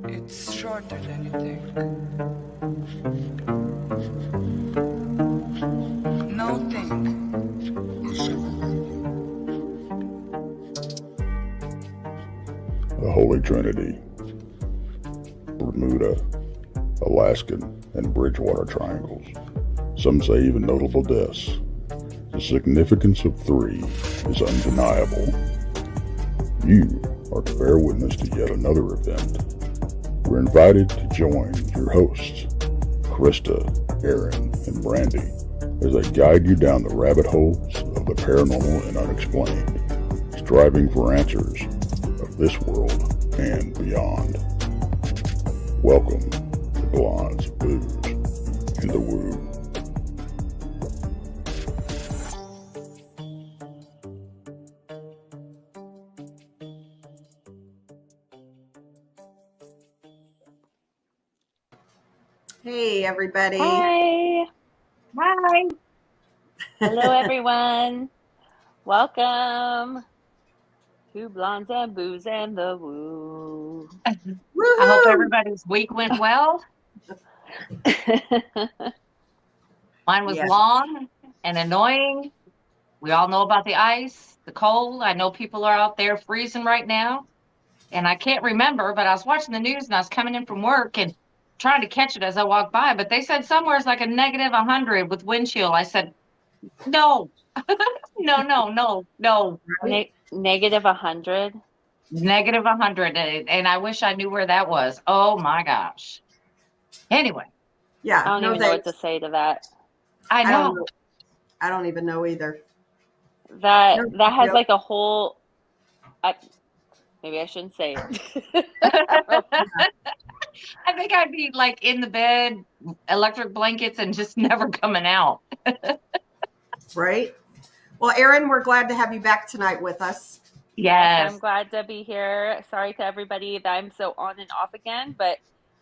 It's shorter than you think. No think. The Holy Trinity, Bermuda, Alaskan, and Bridgewater triangles. Some say even notable deaths. The significance of three is undeniable. You are to bear witness to yet another event. We're invited to join your hosts, Krista, Aaron, and Brandy, as they guide you down the rabbit holes of the paranormal and unexplained, striving for answers of this world and beyond. Welcome to Blondes, Booze, and the Woo. Hey, everybody. Hi. Hi. Hello, everyone. Welcome to Blondes and Booze and the Woo. I hope everybody's week went well. Mine was long and annoying. We all know about the ice, the cold. I know people are out there freezing right now. And I can't remember, but I was watching the news and I was coming in from work and trying to catch it as I walked by. But they said somewhere it's like a negative 100 with wind chill. I said, no, no. Negative 100. Negative 100. And I wish I knew where that was. Oh, my gosh. Anyway. Yeah. I don't even know what to say to that. I know. I don't even know either. That has like a whole... maybe I shouldn't say it. I think I'd be like in the bed, electric blankets, and just never coming out. Right? Well, Aaron, we're glad to have you back tonight with us. Yes. I'm glad to be here. Sorry to everybody that I'm so on and off again, but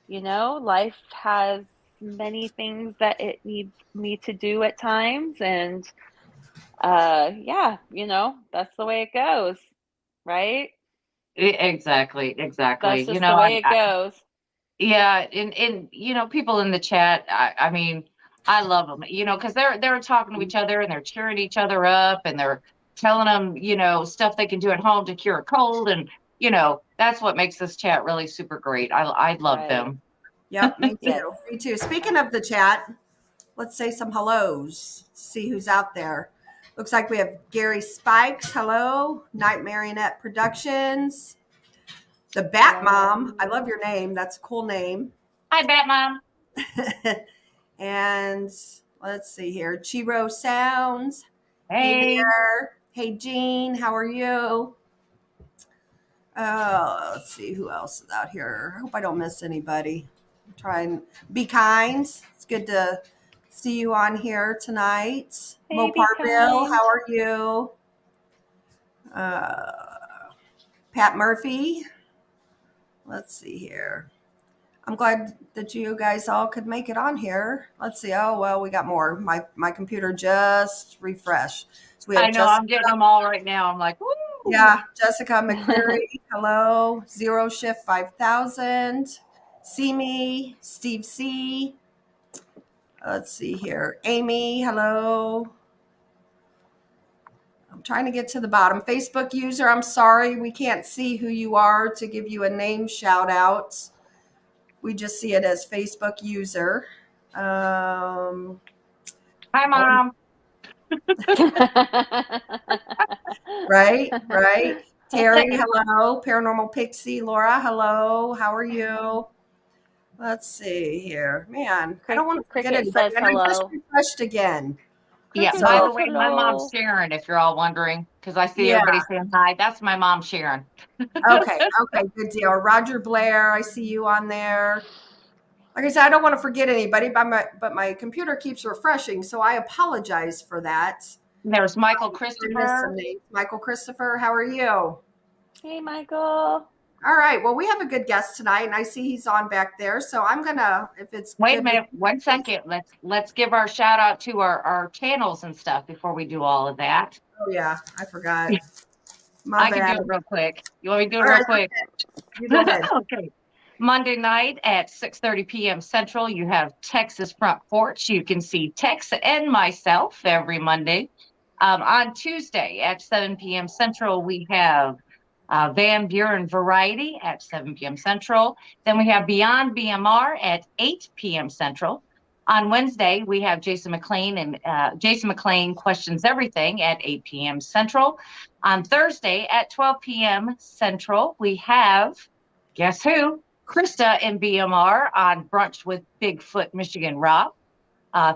you know, life has many things that it needs me to do at times, and yeah, you know, that's the way it goes, right? Exactly. That's just you the know, way it goes. Yeah, and you know, people in the chat, I mean, I love them, you know, because they're talking to each other and they're cheering each other up and they're telling them, you know, stuff they can do at home to cure a cold, and you know, that's what makes this chat really super great. I love them. Yep, me too. Yes. Me too. Speaking of the chat, let's say some hellos. See who's out there. Looks like we have Gary Spikes. Hello. Night Marionette Productions. The Bat Mom. I love your name. That's a cool name. Hi, Bat Mom. And let's see here. Chiro Sounds. Hey. There. Hey, Jean. How are you? Let's see who else is out here. I hope I don't miss anybody. Try and be kind. It's good to see you on here tonight. Hey, Mo be Parville, kind. how are you? Pat Murphy. Let's see here. I'm glad that you guys all could make it on here. Let's see. Oh, well, we got more. My computer just refreshed. So we have I know, I'm getting them all right now. I'm like, woo. Yeah, Jessica McCreary. Hello. Zero Shift 5000. See me. Steve C. Let's see here. Amy, hello. I'm trying to get to the bottom. Facebook user, I'm sorry. We can't see who you are to give you a name shout out. We just see it as Facebook user. Hi, Mom. Right. Terry, hello. Paranormal Pixie, Laura, hello. How are you? Let's see here. Man, I don't want to forget anybody. And I just refreshed again. Yeah, Cricket by says the way, my hello. mom's Sharon, if you're all wondering, because I see everybody saying hi. That's my mom, Sharon. Okay, good deal. Roger Blair, I see you on there. Like I said, I don't want to forget anybody, but my computer keeps refreshing, so I apologize for that. There's Michael Christopher. Michael Christopher, how are you? Hey, Michael. All right. Well, we have a good guest tonight, and I see he's on back there. So I'm gonna, if it's wait a minute, 1 second. Let's give our shout out to our channels and stuff before we do all of that. Oh yeah, I forgot. I can do it real quick. You want me to do it real quick? You go ahead. Okay. Monday night at 6:30 p.m. Central, you have Texas Front Porch. You can see Tex and myself every Monday. On Tuesday at 7 p.m. Central, we have Van Buren Variety at 7 p.m. Central. Then we have Beyond BMR at 8 p.m. Central. On Wednesday, we have Jason McLean and Jason McLean Questions Everything at 8 p.m. Central. On Thursday at 12 p.m. Central, we have, guess who? Krista and BMR on Brunch with Bigfoot Michigan Rob.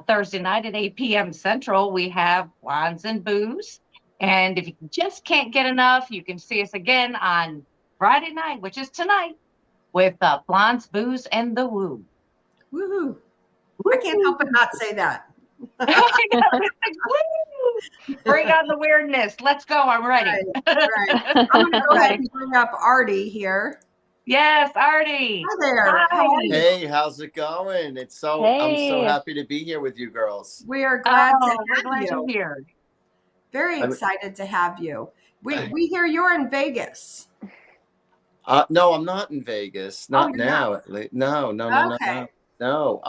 Thursday night at 8 p.m. Central, we have Wines and Booze. And if you just can't get enough, you can see us again on Friday night, which is tonight, with Blondes, Booze, and the Woo. Woohoo. I can't help but not say that. Bring on the weirdness. Let's go. I'm ready. Right. I'm going to go ahead and bring up Artie here. Yes, Artie. Hi there. Hi. How are you? Hey, how's it going? I'm so Hey. happy to be here with you girls. We are glad Oh, to we're have glad you. you're here. Very excited to have you. We hear you're in Vegas. No, I'm not in Vegas. Not you're now, not? at least. No. Okay. No.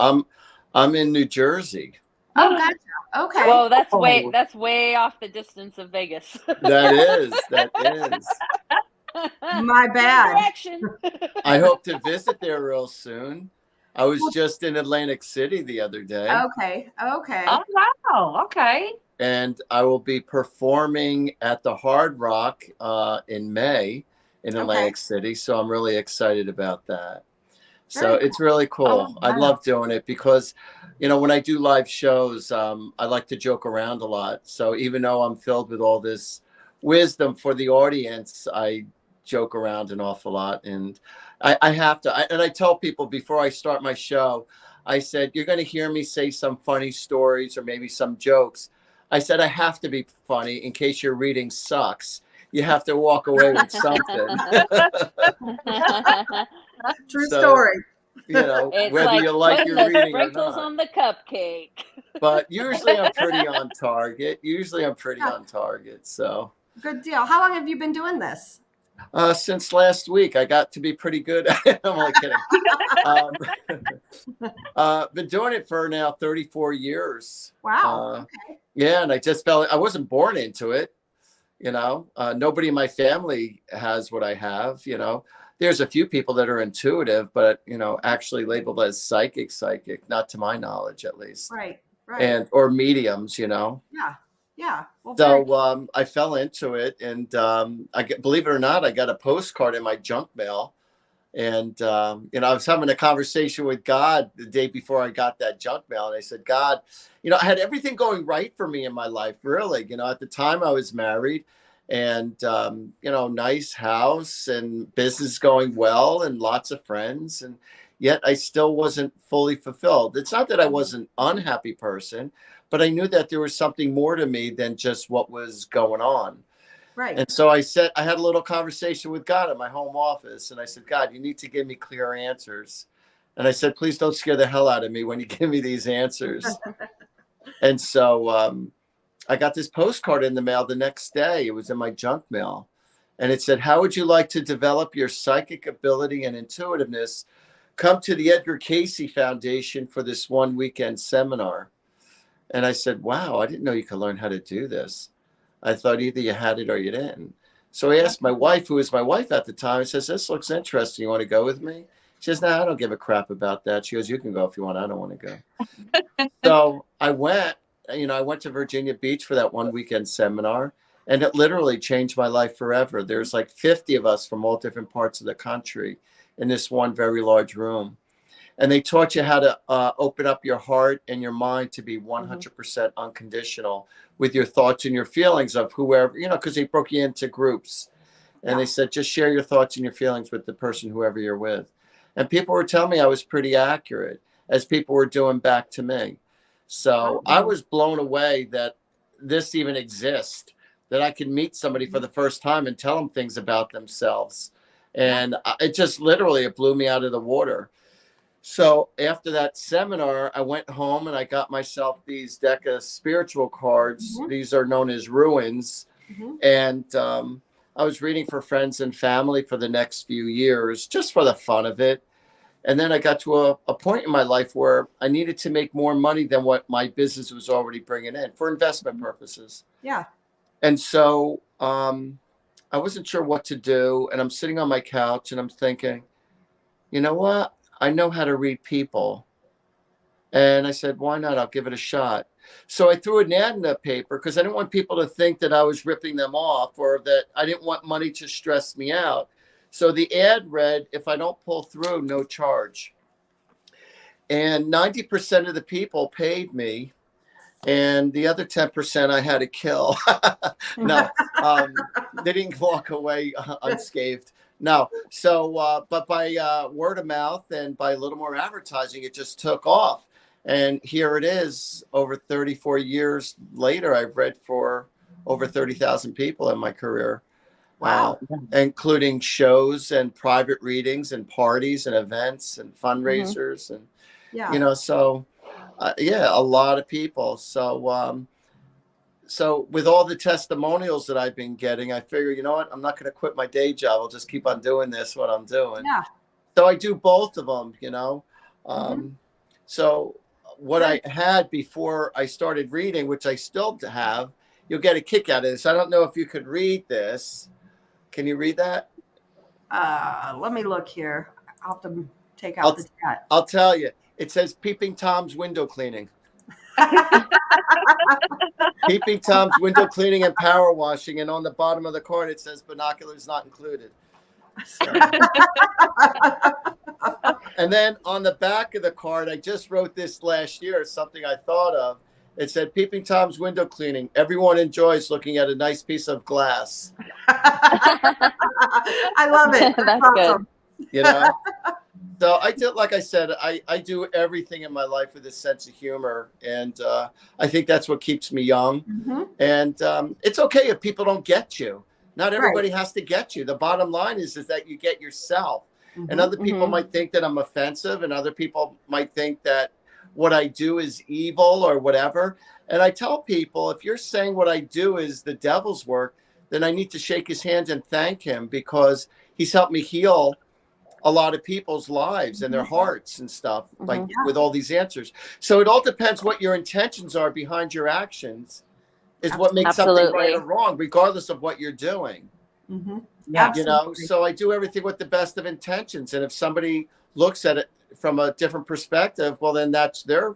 I'm in New Jersey. Oh, gotcha. Okay. Whoa, that's way off the distance of Vegas. That is. My bad. Direction. I hope to visit there real soon. I was just in Atlantic City the other day. Okay. Okay. Oh, wow. Okay. And I will be performing at the Hard Rock in May in Atlantic City. So I'm really excited about that. So it's really cool. Oh, wow. I love doing it because, when I do live shows, I like to joke around a lot. So even though I'm filled with all this wisdom for the audience, I joke around an awful lot. And I have to. And I tell people before I start my show, I said, you're going to hear me say some funny stories or maybe some jokes. I said, I have to be funny in case your reading sucks. You have to walk away with something. True story. It's whether like you like putting your the reading or sprinkles not. on the cupcake. But usually I'm pretty on target. So Good deal. How long have you been doing this? since last week, I got to be pretty good at it. I'm only kidding. Been doing it for now 34 years. Wow. Okay. Yeah, and I just felt I wasn't born into it. Nobody in my family has what I have. There's a few people that are intuitive, but actually labeled as psychic, not to my knowledge, at least. Right. And or mediums. Yeah. Well, So I fell into it, and believe it or not, I got a postcard in my junk mail, and I was having a conversation with God the day before I got that junk mail, and I said, God, I had everything going right for me in my life, really. At the time I was married, and nice house and business going well, and lots of friends, and yet I still wasn't fully fulfilled. It's not that I wasn't an unhappy person, but I knew that there was something more to me than just what was going on. right. And so I had a little conversation with God at my home office. And I said, God, you need to give me clear answers. And I said, please don't scare the hell out of me when you give me these answers. And so I got this postcard in the mail the next day. It was in my junk mail. And it said, how would you like to develop your psychic ability and intuitiveness? Come to the Edgar Casey Foundation for this one weekend seminar. And I said, wow, I didn't know you could learn how to do this. I thought either you had it or you didn't. So I asked my wife, who was my wife at the time, I says, this looks interesting. You want to go with me? She says, no, I don't give a crap about that. She goes, you can go if you want. I don't want to go. So I went, I went to Virginia Beach for that one weekend seminar, and it literally changed my life forever. There's like 50 of us from all different parts of the country in this one very large room. And they taught you how to open up your heart and your mind to be 100% unconditional with your thoughts and your feelings of whoever, because they broke you into groups. And they said, just share your thoughts and your feelings with the person, whoever you're with. And people were telling me I was pretty accurate, as people were doing back to me. So I was blown away that this even exists, that I could meet somebody for the first time and tell them things about themselves. And it just literally, it blew me out of the water. So after that seminar, I went home and I got myself these deck of spiritual cards. These are known as ruins. And I was reading for friends and family for the next few years, just for the fun of it. And then I got to a point in my life where I needed to make more money than what my business was already bringing in for investment purposes. Yeah. And so I wasn't sure what to do. And I'm sitting on my couch and I'm thinking, you know what? I know how to read people. And I said, why not? I'll give it a shot. So I threw an ad in the paper because I didn't want people to think that I was ripping them off or that I didn't want money to stress me out. So the ad read, if I don't pull through, no charge. And 90% of the people paid me. And the other 10% I had to kill. No, they didn't walk away unscathed. No. So, but by word of mouth and by a little more advertising, it just took off. And here it is, over 34 years later, I've read for over 30,000 people in my career. Wow. Including shows and private readings and parties and events and fundraisers. And, you know, so, yeah, a lot of people. So, so with all the testimonials that I've been getting, I figure, you know what, I'm not going to quit my day job. I'll just keep on doing this, what I'm doing. Yeah. So I do both of them, you know. So what I had before I started reading, which I still have, you'll get a kick out of this. I don't know if you could read this. Can you read that? Let me look here. I'll have to take out the chat. I'll tell you. It says Peeping Tom's window cleaning. Peeping Tom's window cleaning and power washing. And on the bottom of the card, it says binoculars not included. So. And then on the back of the card, I just wrote this last year, something I thought of. It said, Peeping Tom's window cleaning. Everyone enjoys looking at a nice piece of glass. I love it. That's awesome. good. You know? So I did, like I said, I do everything in my life with a sense of humor. And I think that's what keeps me young. And it's okay if people don't get you. Not everybody has to get you. The bottom line is that you get yourself. And other people might think that I'm offensive, and other people might think that what I do is evil or whatever. And I tell people, if you're saying what I do is the devil's work, then I need to shake his hand and thank him, because he's helped me heal a lot of people's lives and their hearts and stuff with all these answers. So it all depends what your intentions are behind your actions is what makes something right or wrong, regardless of what you're doing. You know, so I do everything with the best of intentions. And if somebody looks at it from a different perspective, well, then that's their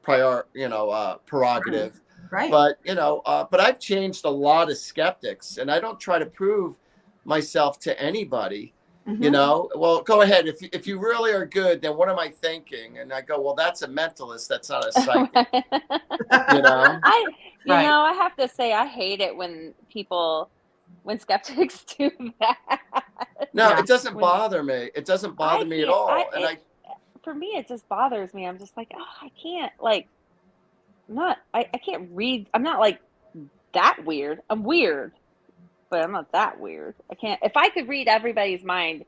prerogative. Right. But, you know, but I've changed a lot of skeptics, and I don't try to prove myself to anybody. You know, well, go ahead. If you really are good, then what am I thinking? And I go, well, that's a mentalist. That's not a psychic. You know, I have to say, I hate it when skeptics do that. No, it doesn't bother me. It doesn't bother me at all. For me, it just bothers me. I'm just like, oh, I can't I can't read. I'm not like that weird. I'm weird, but I'm not that weird. I can't. If I could read everybody's mind,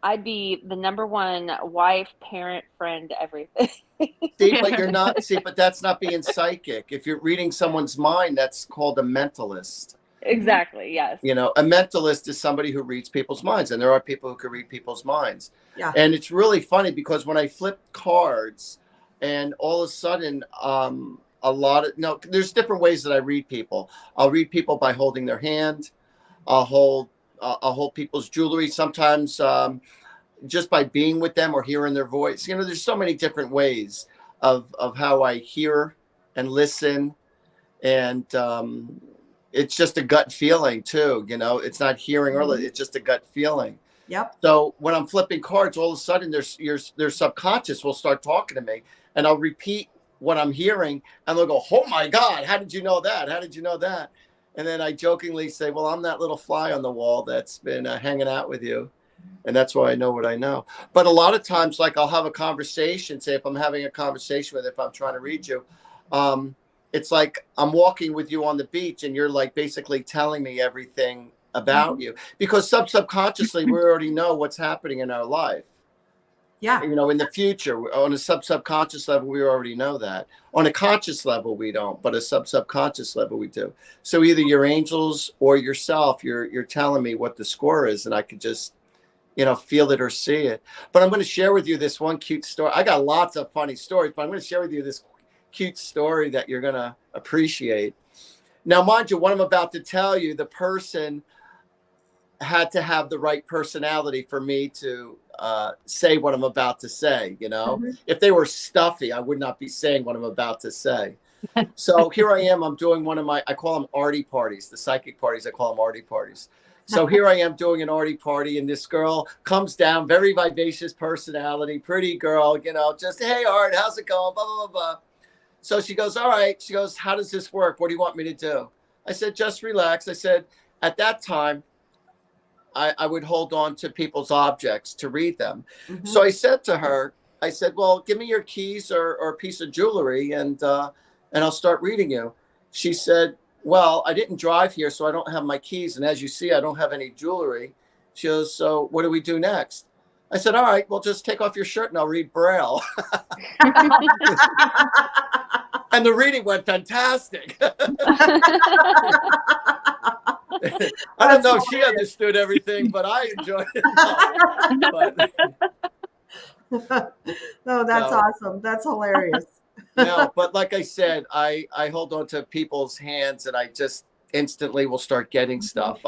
I'd be the number one wife, parent, friend, everything. But you're not. But that's not being psychic. If you're reading someone's mind, that's called a mentalist. Exactly. Yes. You know, a mentalist is somebody who reads people's minds, and there are people who can read people's minds. Yeah. And it's really funny because when I flip cards, and all of a sudden, there's different ways that I read people. I'll read people by holding their hand. I'll hold people's jewelry. Sometimes just by being with them or hearing their voice. You know, there's so many different ways of how I hear and listen, and it's just a gut feeling too. You know, it's not hearing or it's just a gut feeling. Yep. So when I'm flipping cards, all of a sudden their subconscious will start talking to me, and I'll repeat what I'm hearing, and they'll go, "Oh my God, how did you know that? How did you know that?" And then I jokingly say, "Well, I'm that little fly on the wall that's been hanging out with you, and that's why I know what I know." But a lot of times, like I'll have a conversation. Say if I'm having a conversation if I'm trying to read you, it's like I'm walking with you on the beach, and you're like basically telling me everything about you, because subconsciously we already know what's happening in our life. Yeah. You know, in the future, on a subconscious level, we already know that. On a conscious level, we don't, but a subconscious level, we do. So either your angels or yourself, you're telling me what the score is, and I could just feel it or see it. But I'm going to share with you this one cute story. I got lots of funny stories, but I'm going to share with you this cute story that you're going to appreciate. Now, mind you, what I'm about to tell you, the person had to have the right personality for me to say what I'm about to say. If they were stuffy, I would not be saying what I'm about to say. So here I am. I'm doing I call them Artie parties, the psychic parties. I call them Artie parties. So here I am doing an Artie party, and this girl comes down, very vivacious personality, pretty girl, just, hey, Art, how's it going? Blah, blah, blah, blah. So she goes, all right. She goes, how does this work? What do you want me to do? I said, just relax. I said, at that time, I would hold on to people's objects to read them. Mm-hmm. So I said to her, I said, well, give me your keys or a piece of jewelry, and I'll start reading you. She said, well, I didn't drive here, so I don't have my keys. And as you see, I don't have any jewelry. She goes, so what do we do next? I said, all right, well, just take off your shirt and I'll read Braille. And the reading went fantastic. I don't know if she understood everything, but I enjoyed it. No, that's awesome. That's hilarious. No, but like I said, I hold on to people's hands and I just instantly will start getting stuff.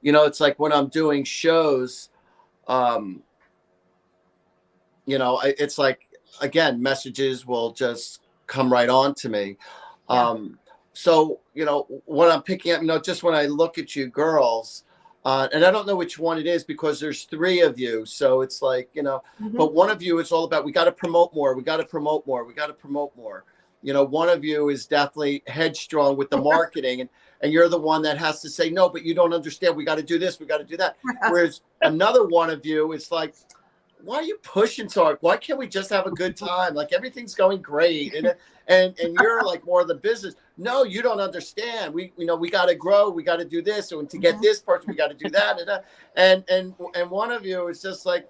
It's like when I'm doing shows, it's like, again, messages will just come right on to me. So, what I'm picking up, just when I look at you girls, and I don't know which one it is because there's three of you. So it's like, but one of you is all about, we got to promote more. We got to promote more. We got to promote more. One of you is definitely headstrong with the marketing and you're the one that has to say, no, but you don't understand. We got to do this. We got to do that. Whereas another one of you is like, why are you pushing so hard? Why can't we just have a good time? Like everything's going great. And you're like more of the business. No, you don't understand. We got to grow. We got to do this. And to get this person, we got to do that. And one of you is just like,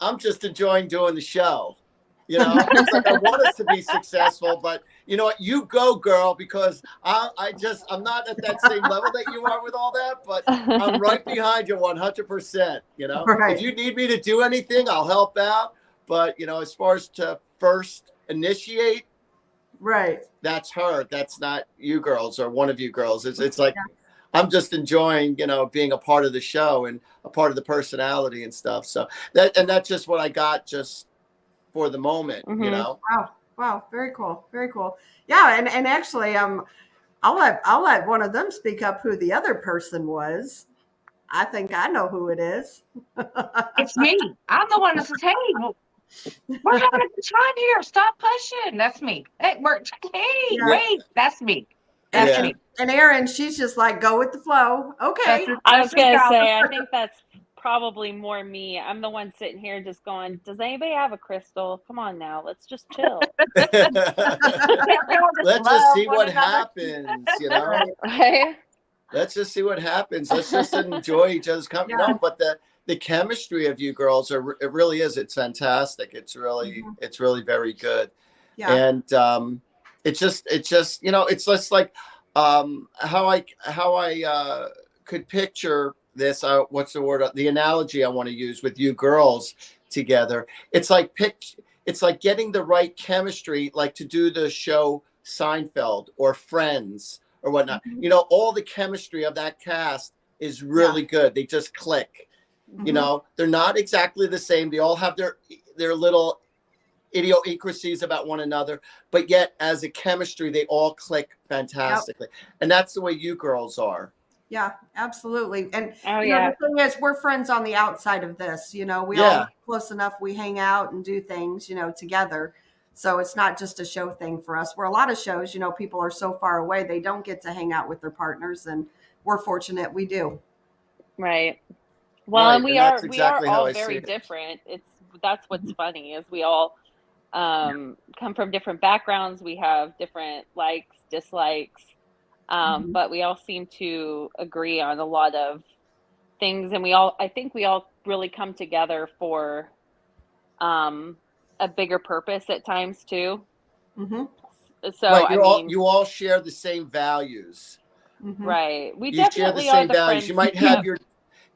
I'm just enjoying doing the show. It's like I want us to be successful, but you know what? You go, girl, because I'm not at that same level that you are with all that, but I'm right behind you 100%. Right. If you need me to do anything, I'll help out. But as far as to first initiate, right, that's her. That's not you girls or one of you girls. It's like I'm just enjoying, being a part of the show and a part of the personality and stuff. So that's just what I got just for the moment, Wow. Very cool. Very cool. Yeah. And actually, I'll let one of them speak up who the other person was. I think I know who it is. It's me. I'm the one that says, hey, we're having a good time here. Stop pushing. That's me. Hey, wait, that's me. That's me. And Erin, she's just like, go with the flow. Okay. I was going to say, I think that's probably more me. I'm the one sitting here just going, does anybody have a crystal? Come on now. Let's just chill. Let's just see what happens, Right? Let's just see what happens. Let's just enjoy each other's company. No, but the chemistry of you girls it really is. It's fantastic. It's really very good. Yeah. And it's just it's just like how I could picture this. What's the word? The analogy I want to use with you girls together. It's like getting the right chemistry, like to do the show Seinfeld or Friends or whatnot. All the chemistry of that cast is really good. They just click. They're not exactly the same. They all have their little idiosyncrasies about one another, but yet as a chemistry, they all click fantastically. Yep. And that's the way you girls are. Yeah, absolutely. And the thing is, we're friends on the outside of this. We all close enough. We hang out and do things, together. So it's not just a show thing for us. Where a lot of shows, people are so far away, they don't get to hang out with their partners, and we're fortunate we do. Right. Well, and we are all very different. That's what's funny is we all come from different backgrounds. We have different likes, dislikes. But we all seem to agree on a lot of things, and I think we all really come together for a bigger purpose at times too. Mm-hmm. So you all share the same values, right? We definitely share the same values. You might have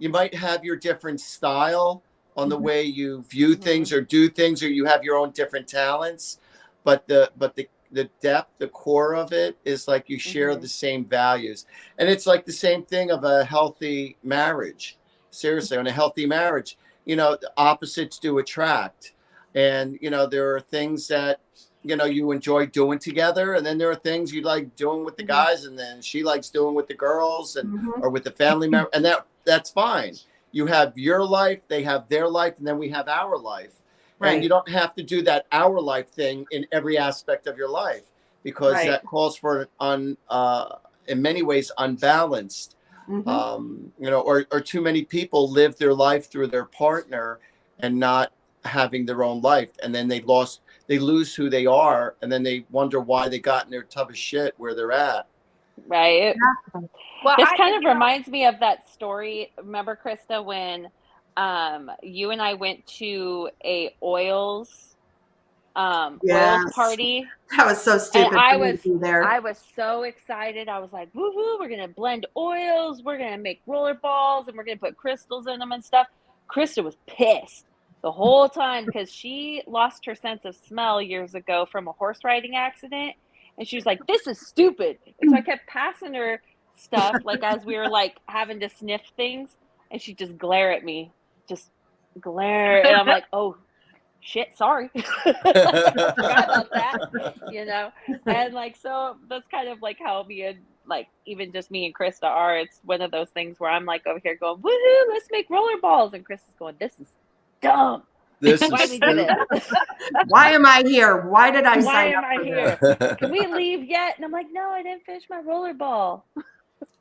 you might have your different style on the Mhm. way you view things or do things, or you have your own different talents, but the depth, the core of it is like you share the same values. And it's like the same thing of a healthy marriage. Seriously, on a healthy marriage, you know, the opposites do attract. And, you know, there are things that, you know, you enjoy doing together. And then there are things you like doing with the guys, and then she likes doing with the girls and, Mhm. or with the family member. And that's fine. You have your life, they have their life, and then we have our life. And you Right. don't have to do that our life thing in every aspect of your life, because Right. that calls for in many ways unbalanced. Mhm. You know, or too many people live their life through their partner and not having their own life, and then they lose who they are, and then they wonder why they got in their tub of shit where they're at. Right. Well, This I, kind of you know, reminds me of that story. Remember, Krista, when you and I went to a oils Yes. party, That was so and stupid for me to be I there. was so excited. I was like, woohoo, we're gonna blend oils, we're gonna make roller balls, and we're gonna put crystals in them and stuff. Krista was pissed the whole time because she lost her sense of smell years ago from a horse riding accident. And she was like, this is stupid. And so I kept passing her stuff like as we were like having to sniff things, and she'd just glare at me. Just glare. And I'm like, oh shit, sorry. Forgot about that, you know. And like, so that's kind of like how me and like even just me and Krista are. It's one of those things where I'm like over here going, woohoo, let's make roller balls, and Krista's going, this is dumb. This Why is did we do stupid. this? Why am I here? Why did I Why sign am up I for here? this? Can we leave yet? And I'm like, no, I didn't finish my roller ball.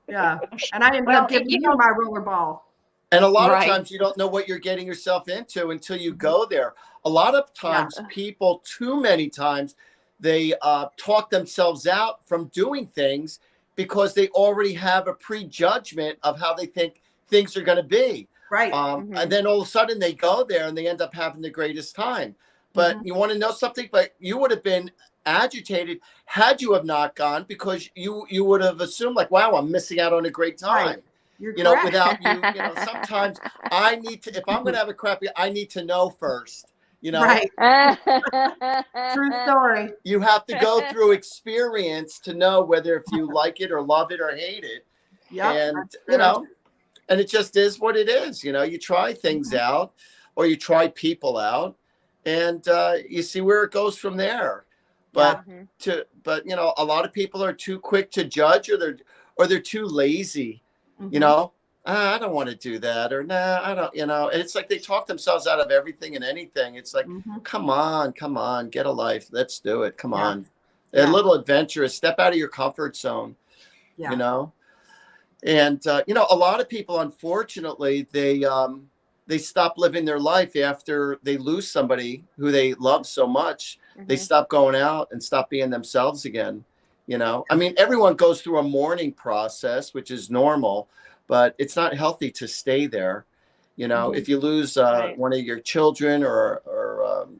Yeah. And I ended well, up giving you you know, my roller ball. And a lot of Right. times you don't know what you're getting yourself into until you go there. A lot of Yeah. times, people, too many times, they talk themselves out from doing things because they already have a prejudgment of how they think things are going to be. Right. And then all of a sudden they go there and they end up having the greatest time. But Mhm. you want to know something? But you would have been agitated had you have not gone, because you would have assumed like, wow, I'm missing out on a great Right. time. You're You know, correct. without you know, sometimes I need to, if I'm going to have a crappy, I need to know first, you know. Right. True story. You have to go through experience to know whether if you like it or love it or hate it. Yep. And, That's you true. know, and it just is what it is. You know, you try things out, or you try people out, and you see where it goes from there. Yeah. But you know, a lot of people are too quick to judge, or they're too lazy. You Mhm. know, I don't want to do that, or nah, I don't. You know, and it's like they talk themselves out of everything and anything. It's like, Mhm. come on, get a life. Let's do it. Come Yeah. on, a Yeah. little adventurous. Step out of your comfort zone. You Yeah. know. And you know, a lot of people, unfortunately, they stop living their life after they lose somebody who they love so much. They stop going out and stop being themselves again. You know, I mean, everyone goes through a mourning process, which is normal, but it's not healthy to stay there. You know, Mhm. if you lose Right. one of your children, or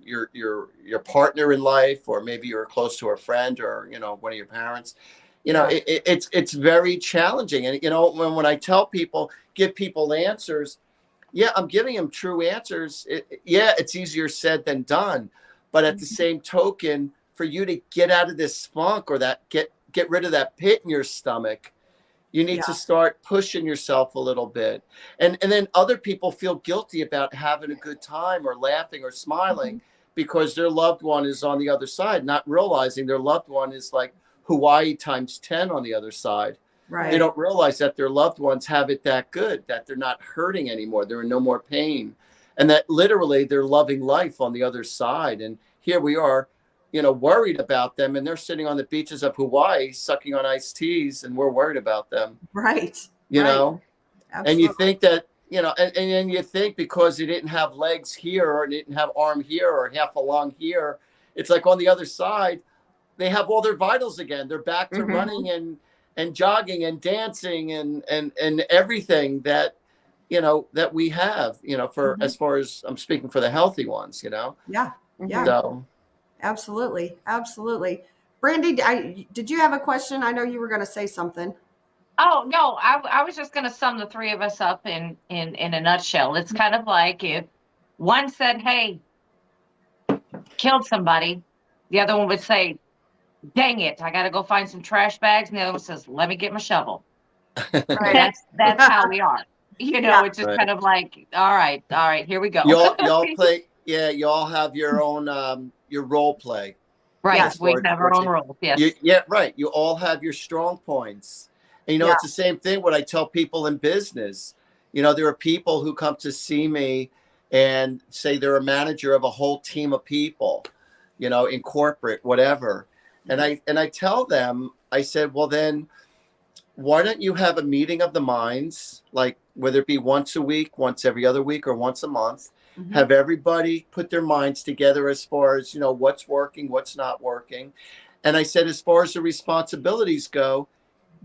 your partner in life, or maybe you're close to a friend, or you know, one of your parents, you know, Yeah. it's very challenging. And you know, when I tell people, give people answers, yeah, I'm giving them true answers. Yeah, it's easier said than done, but at the Mhm. same token, for you to get out of this funk, or that get rid of that pit in your stomach, you need Yeah. to start pushing yourself a little bit. And then other people feel guilty about having a good time, or laughing, or smiling, Mhm. because their loved one is on the other side, not realizing their loved one is like Hawaii times 10 on the other side. They Right. don't realize that their loved ones have it that good, that they're not hurting anymore. They're in no more pain. And that literally they're loving life on the other side. And here we are, you know, worried about them, and they're sitting on the beaches of Hawaii sucking on iced teas, and we're worried about them, Right. you Right. know. And you Absolutely. think that, you know, and then you think because they didn't have legs here, or didn't have arm here, or half a lung here, it's like on the other side they have all their vitals again. They're back to running and jogging and dancing and everything that, you know, that we have, you know, for, Mhm. as far as I'm speaking for the healthy ones, you know. Yeah. Yeah. So Absolutely. Absolutely. Brandy, did you have a question? I know you were going to say something. Oh no, I was just going to sum the three of us up in a nutshell. It's kind of like if one said, "Hey, killed somebody," the other one would say, "Dang it, I got to go find some trash bags," and the other one says, "Let me get my shovel." Right. That's how we are. You Yeah. know, it's just Right. kind of like, all right, here we go. Y'all play. Yeah, you all have your own your role play. Right, Yes. As we far as have our what own roles. you, Yes. yeah, right. You all have your strong points. And Yeah. it's the same thing what I tell people in business. There are people who come to see me and say they're a manager of a whole team of people, in corporate, whatever. And I tell them, I said, well then why don't you have a meeting of the minds, like whether it be once a week, once every other week, or once a month, Mhm. have everybody put their minds together as far as, what's working, what's not working. And I said, as far as the responsibilities go,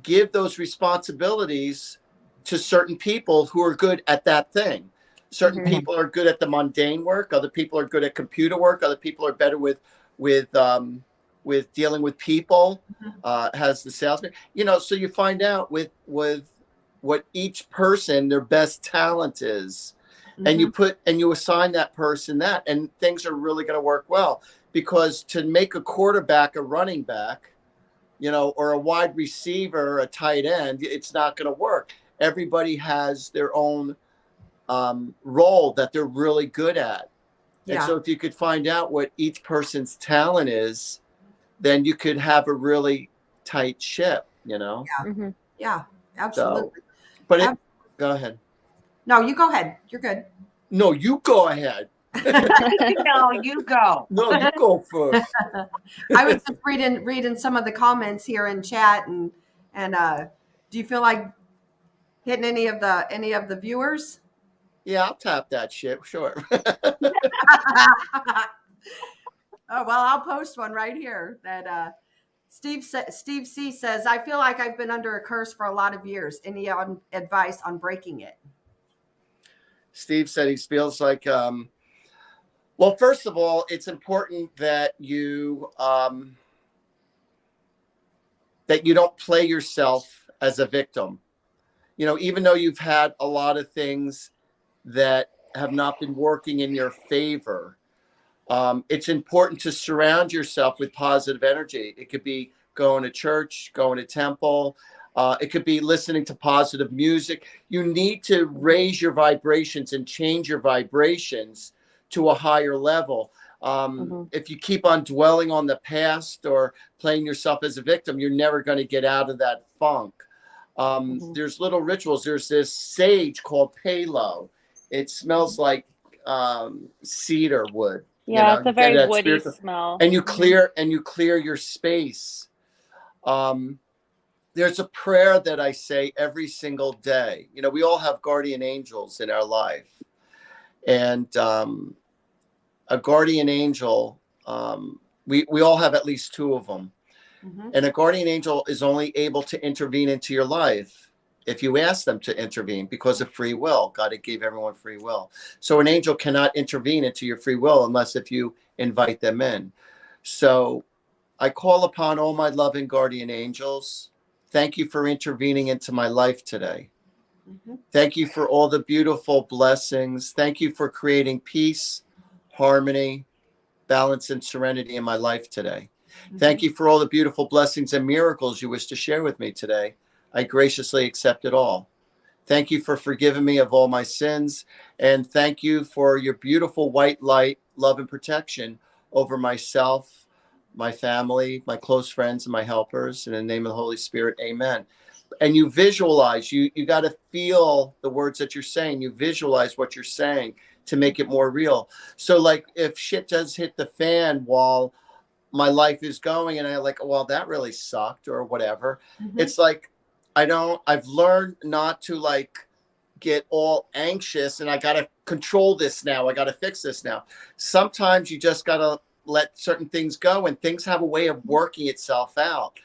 give those responsibilities to certain people who are good at that thing. Certain Mhm. people are good at the mundane work. Other people are good at computer work. Other people are better with dealing with people. Has the salesman. So you find out with what each person their best talent is, and Mhm. you assign that person that, and things are really going to work well. Because to make a quarterback a running back, or a wide receiver, a tight end, it's not going to work. Everybody has their own role that they're really good at. And Yeah. so if you could find out what each person's talent is, then you could have a really tight ship. Mhm. Yeah. So, Absolutely. but Ab- go ahead. no, you go ahead. You're good. No, you go ahead. No, you go. No, you go first. I was just reading some of the comments here in chat, and do you feel like hitting any of the viewers? Yeah, I'll tap that shit. Sure. Oh well, I'll post one right here. That Steve C says, "I feel like I've been under a curse for a lot of years. Any advice on breaking it?" Steve said he feels like, well, first of all, it's important that you don't play yourself as a victim. Even though you've had a lot of things that have not been working in your favor, it's important to surround yourself with positive energy. It could be going to church, going to temple. It could be listening to positive music. You need to raise your vibrations and change your vibrations to a higher level. Mhm. If you keep on dwelling on the past or playing yourself as a victim, you're never going to get out of that funk. Mhm. There's little rituals. There's this sage called Palo. It smells like cedar wood. Yeah, it's a You get very that woody spiritual, smell. and you Mhm. clear your space. Um, there's a prayer that I say every single day. We all have guardian angels in our life, and a guardian angel. We all have at least two of them. Mm-hmm. And a guardian angel is only able to intervene into your life if you ask them to intervene because of free will. God gave everyone free will. So an angel cannot intervene into your free will unless if you invite them in. So I call upon all my loving guardian angels. Thank you for intervening into my life today. Mm-hmm. Thank you for all the beautiful blessings. Thank you for creating peace, harmony, balance, and serenity in my life today. Thank you for all the beautiful blessings and miracles you wish to share with me today. I graciously accept it all. Thank you for forgiving me of all my sins. And thank you for your beautiful white light, love, and protection over myself, my family, my close friends, and my helpers. In the name of the Holy Spirit, amen. And you visualize, you got to feel the words that you're saying. You visualize what you're saying to make it more real. So like if shit does hit the fan while my life is going and I like, well, that really sucked or whatever. Mm-hmm. It's like, I've learned not to like get all anxious and I got to control this now. I got to fix this now. Sometimes you just got to let certain things go and things have a way of working itself out.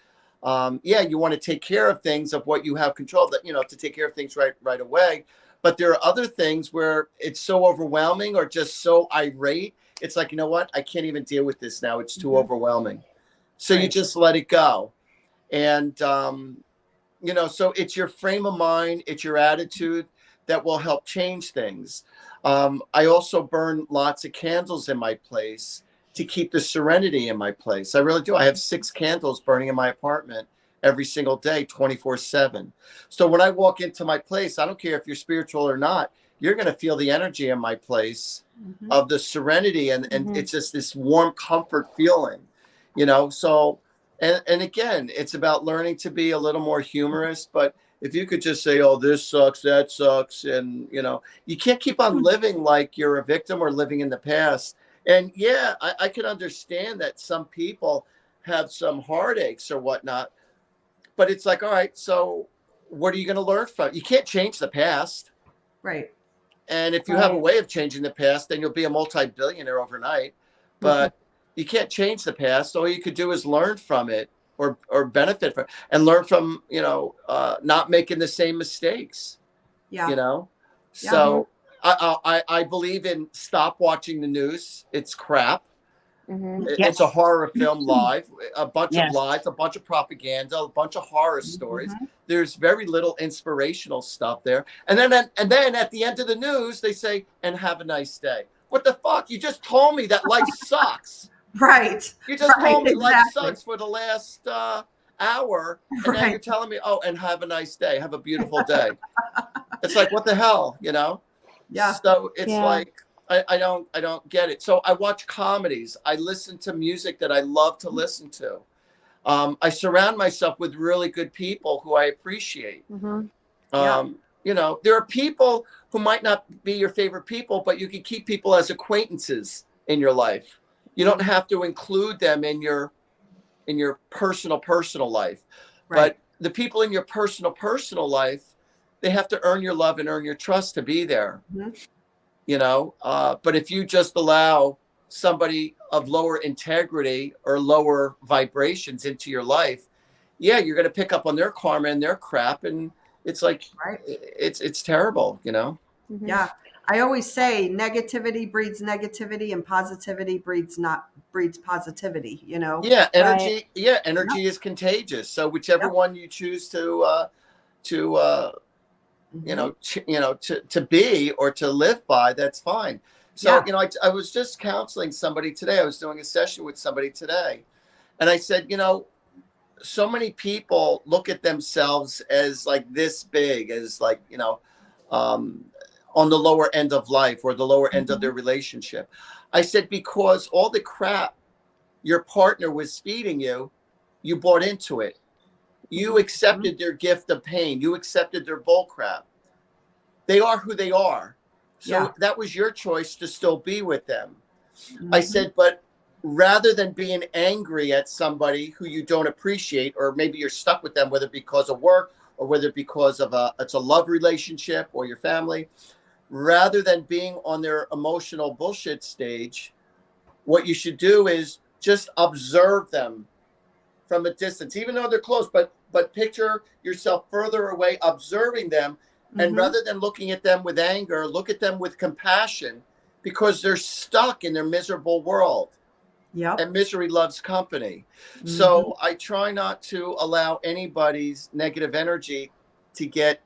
Yeah, you want to take care of things of what you have control that, to take care of things right away. But there are other things where it's so overwhelming or just so irate. It's like, you know what? I can't even deal with this now. It's too overwhelming. So you Right. just let it go. And You know, so it's your frame of mind, it's your attitude that will help change things. I also burn lots of candles in my place to keep the serenity in my place. I really do. I have 6 candles burning in my apartment every single day, 24/7. So when I walk into my place, I don't care if you're spiritual or not, you're going to feel the energy in my place of the serenity. And it's just this warm comfort feeling, you know? So, and again, it's about learning to be a little more humorous, but if you could just say, oh, this sucks, that sucks. And, you know, you can't keep on living like you're a victim or living in the past. And yeah, I can understand that some people have some heartaches or whatnot, but it's like, all right, so what are you going to learn from? You can't change the past. Right. And if you have a way of changing the past, then you'll be a multi-billionaire overnight. But you can't change the past. All you could do is learn from it or benefit from it, and learn from, you know, not making the same mistakes. Yeah. You know? Yeah. So I believe in stop watching the news. It's crap. It's a horror film live, a bunch of lies, a bunch of propaganda, a bunch of horror stories. There's very little inspirational stuff there. And then at the end of the news, they say, and have a nice day. What the fuck? You just told me that life sucks. Right. You just told me life exactly. sucks for the last hour. And now you're telling me, oh, and have a nice day. Have a beautiful day. It's like, what the hell, you know? Yeah. So it's like, I don't get it. So I watch comedies. I listen to music that I love to listen to. I surround myself with really good people who I appreciate. You know, there are people who might not be your favorite people, but you can keep people as acquaintances in your life. You don't have to include them in your personal life. Right. But the people in your personal life, they have to earn your love and earn your trust to be there. You know, but if you just allow somebody of lower integrity or lower vibrations into your life, yeah, you're going to pick up on their karma and their crap. And it's like, it's terrible, you know? Yeah. I always say negativity breeds negativity and positivity breeds positivity, you know? Yeah. Energy. Yeah. Energy is contagious. So whichever one you choose to you know, to be or to live by, that's fine. So, you know, I was just counseling somebody today. I was doing a session with somebody today. And I said, you know, so many people look at themselves as like this big, as like, you know, on the lower end of life or the lower end of their relationship. I said, because all the crap your partner was feeding you, you bought into it. You accepted their gift of pain. You accepted their bull crap. They are who they are. So that was your choice to still be with them. I said, but rather than being angry at somebody who you don't appreciate, or maybe you're stuck with them, whether because of work or whether because of it's a love relationship or your family, rather than being on their emotional bullshit stage, what you should do is just observe them from a distance, even though they're close, but picture yourself further away, observing them. And rather than looking at them with anger, look at them with compassion, because they're stuck in their miserable world. Yeah. And misery loves company. So I try not to allow anybody's negative energy to get,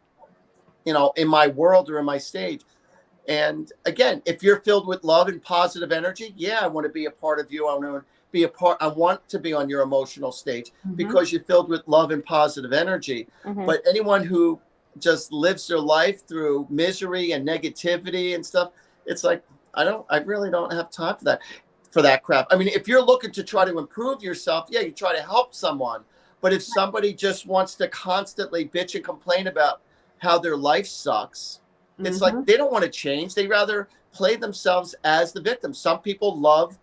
you know, in my world or in my stage. And again, if you're filled with love and positive energy, yeah, I want to be a part of you. I want to be on your emotional stage because you're filled with love and positive energy. But anyone who just lives their life through misery and negativity and stuff, it's like, I really don't have time for that crap. I mean, if you're looking to try to improve yourself, yeah, you try to help someone. But if somebody just wants to constantly bitch and complain about how their life sucks, it's like they don't want to change. They rather play themselves as the victim. Some people love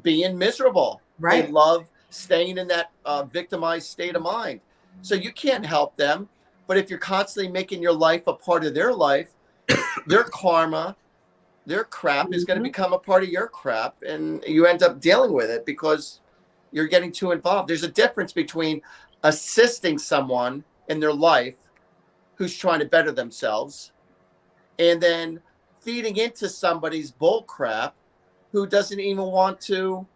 being miserable. Right. They love staying in that victimized state of mind. So you can't help them. But if you're constantly making your life a part of their life, their karma, their crap is going to become a part of your crap. And you end up dealing with it because you're getting too involved. There's a difference between assisting someone in their life who's trying to better themselves and then feeding into somebody's bull crap who doesn't even want to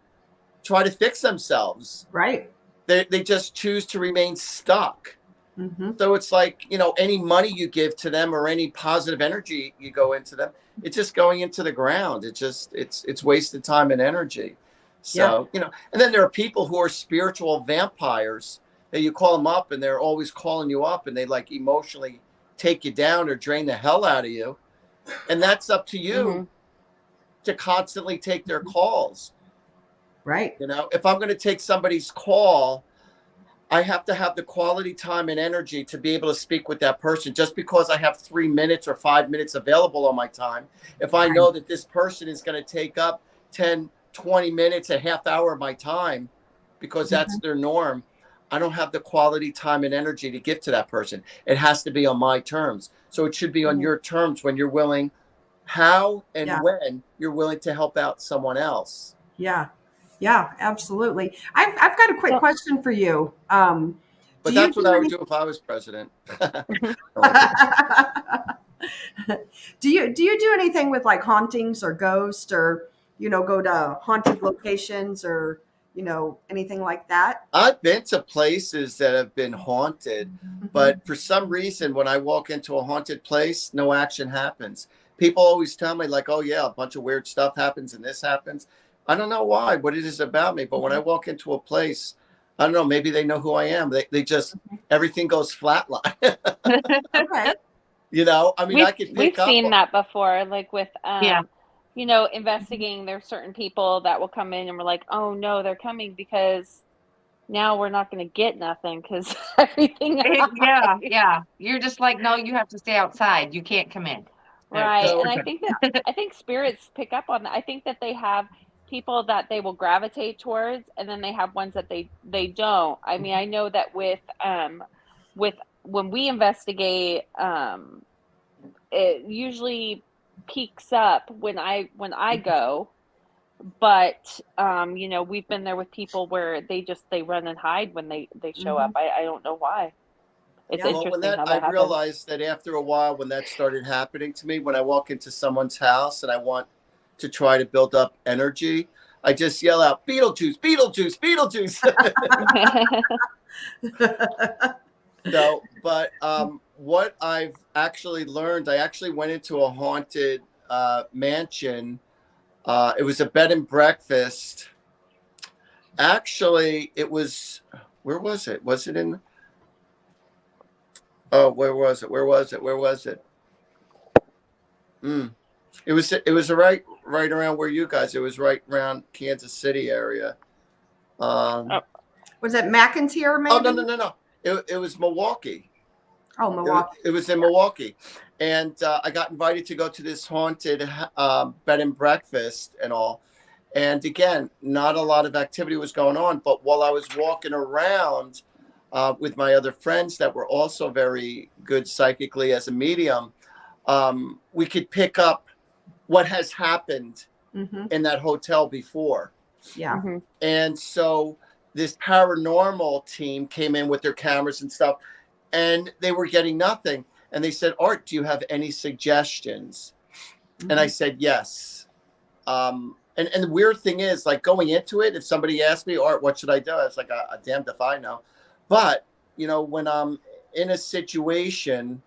try to fix themselves. Right. They just choose to remain stuck. Mm-hmm. So it's like, any money you give to them or any positive energy you go into them, it's just going into the ground. It's wasted time and energy. So, and then there are people who are spiritual vampires that you call them up and they're always calling you up and they like emotionally take you down or drain the hell out of you. And that's up to you to constantly take their calls. Right. If I'm going to take somebody's call, I have to have the quality time and energy to be able to speak with that person. Just because I have 3 minutes or 5 minutes available on my time, if I know that this person is going to take up 10, 20 minutes, a half hour of my time, because that's their norm, I don't have the quality time and energy to give to that person. It has to be on my terms. So it should be on your terms when you're willing, how and when you're willing to help out someone else. Yeah. Yeah, absolutely. I've got a quick question for you. But that's what I would do if I was president. Do you do anything with like hauntings or ghosts, or go to haunted locations, or anything like that? I've been to places that have been haunted, but for some reason, when I walk into a haunted place, no action happens. People always tell me like, oh yeah, a bunch of weird stuff happens and this happens. I don't know why, what it is about me, but when I walk into a place, I don't know, maybe they know who I am. They just, everything goes flatline. Okay. I mean, I could we've pick up. seen that before, like with, investigating. There's certain people that will come in and we're like, oh no, they're coming because now we're not going to get nothing because everything. Yeah. You're just like, no, you have to stay outside. You can't come in. Right. And I think spirits pick up on that. I think that they have people that they will gravitate towards, and then they have ones that they don't. I mean, I know that with when we investigate, it usually peaks up when I go, but we've been there with people where they run and hide when they show up. I don't know why. It's interesting how that I happens. realized that after a while, when that started happening to me, when I walk into someone's house and I want to try to build up energy, I just yell out, Beetlejuice, Beetlejuice, Beetlejuice. So, but what I've actually learned, I actually went into a haunted mansion. It was a bed and breakfast. Actually, it was, where was it? Was it in... Oh, where was it? It was right around where you guys. It was right around Kansas City area. Was it McIntyre? Maybe? Oh no. It was Milwaukee. Oh, Milwaukee. It was in Milwaukee, and I got invited to go to this haunted bed and breakfast and all. And again, not a lot of activity was going on. But while I was walking around with my other friends that were also very good psychically as a medium, we could pick up what has happened in that hotel before. Yeah. And so this paranormal team came in with their cameras and stuff, and they were getting nothing. And they said, Art, do you have any suggestions? And I said, yes. And the weird thing is, like, going into it, if somebody asked me, Art, what should I do? I was like, damned if I know. But, when I'm in a situation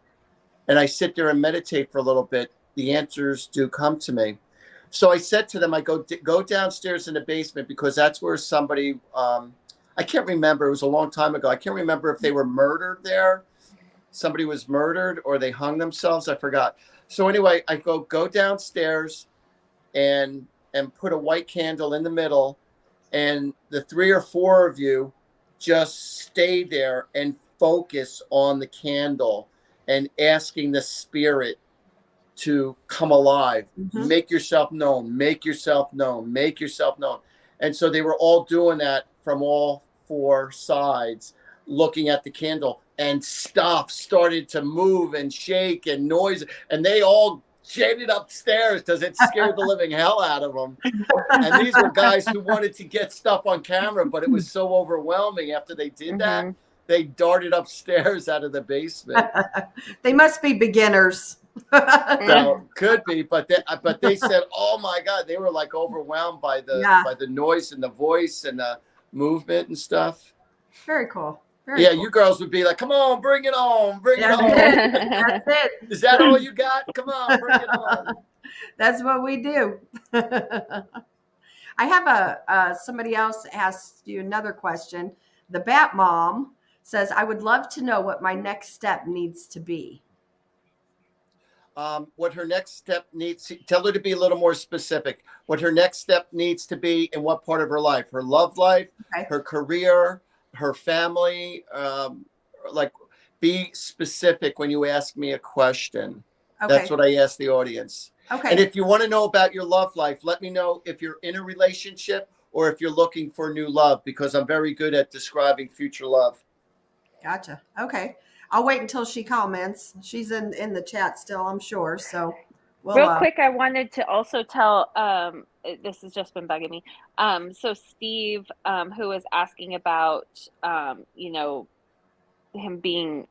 and I sit there and meditate for a little bit, the answers do come to me. So I said to them, I go downstairs in the basement, because that's where somebody, I can't remember, it was a long time ago. I can't remember if they were murdered there. Somebody was murdered or they hung themselves. I forgot. So anyway, I go downstairs and put a white candle in the middle, and the 3 or 4 of you just stay there and focus on the candle and asking the spirit to come alive. Make yourself known, make yourself known, make yourself known. And so they were all doing that from all 4 sides, looking at the candle, and stuff started to move and shake and noise, and they all shaded upstairs because it scared the living hell out of them. And these were guys who wanted to get stuff on camera, but it was so overwhelming after they did that, they darted upstairs out of the basement. They must be beginners. So could be, but they said, oh my God, they were like overwhelmed by the noise and the voice and the movement and stuff. Very cool. Very Yeah, cool. you girls would be like, come on, bring it on, bring it That's on. it. That's it. Is that all you got? Come on, bring it on. That's what we do. I have somebody else asked you another question. The Bat Mom says, I would love to know what my next step needs to be. What her next step needs, tell her to be a little more specific. What her next step needs to be in what part of her life, her love life, Okay. her career, her family. Like, be specific when you ask me a question. Okay. That's what I ask the audience. Okay. And if you want to know about your love life, let me know if you're in a relationship or if you're looking for new love, because I'm very good at describing future love. Gotcha. Okay. I'll wait until she comments. She's in the chat still, I'm sure. So we'll, real quick, I wanted to also tell, this has just been bugging me. So Steve, who was asking about, him being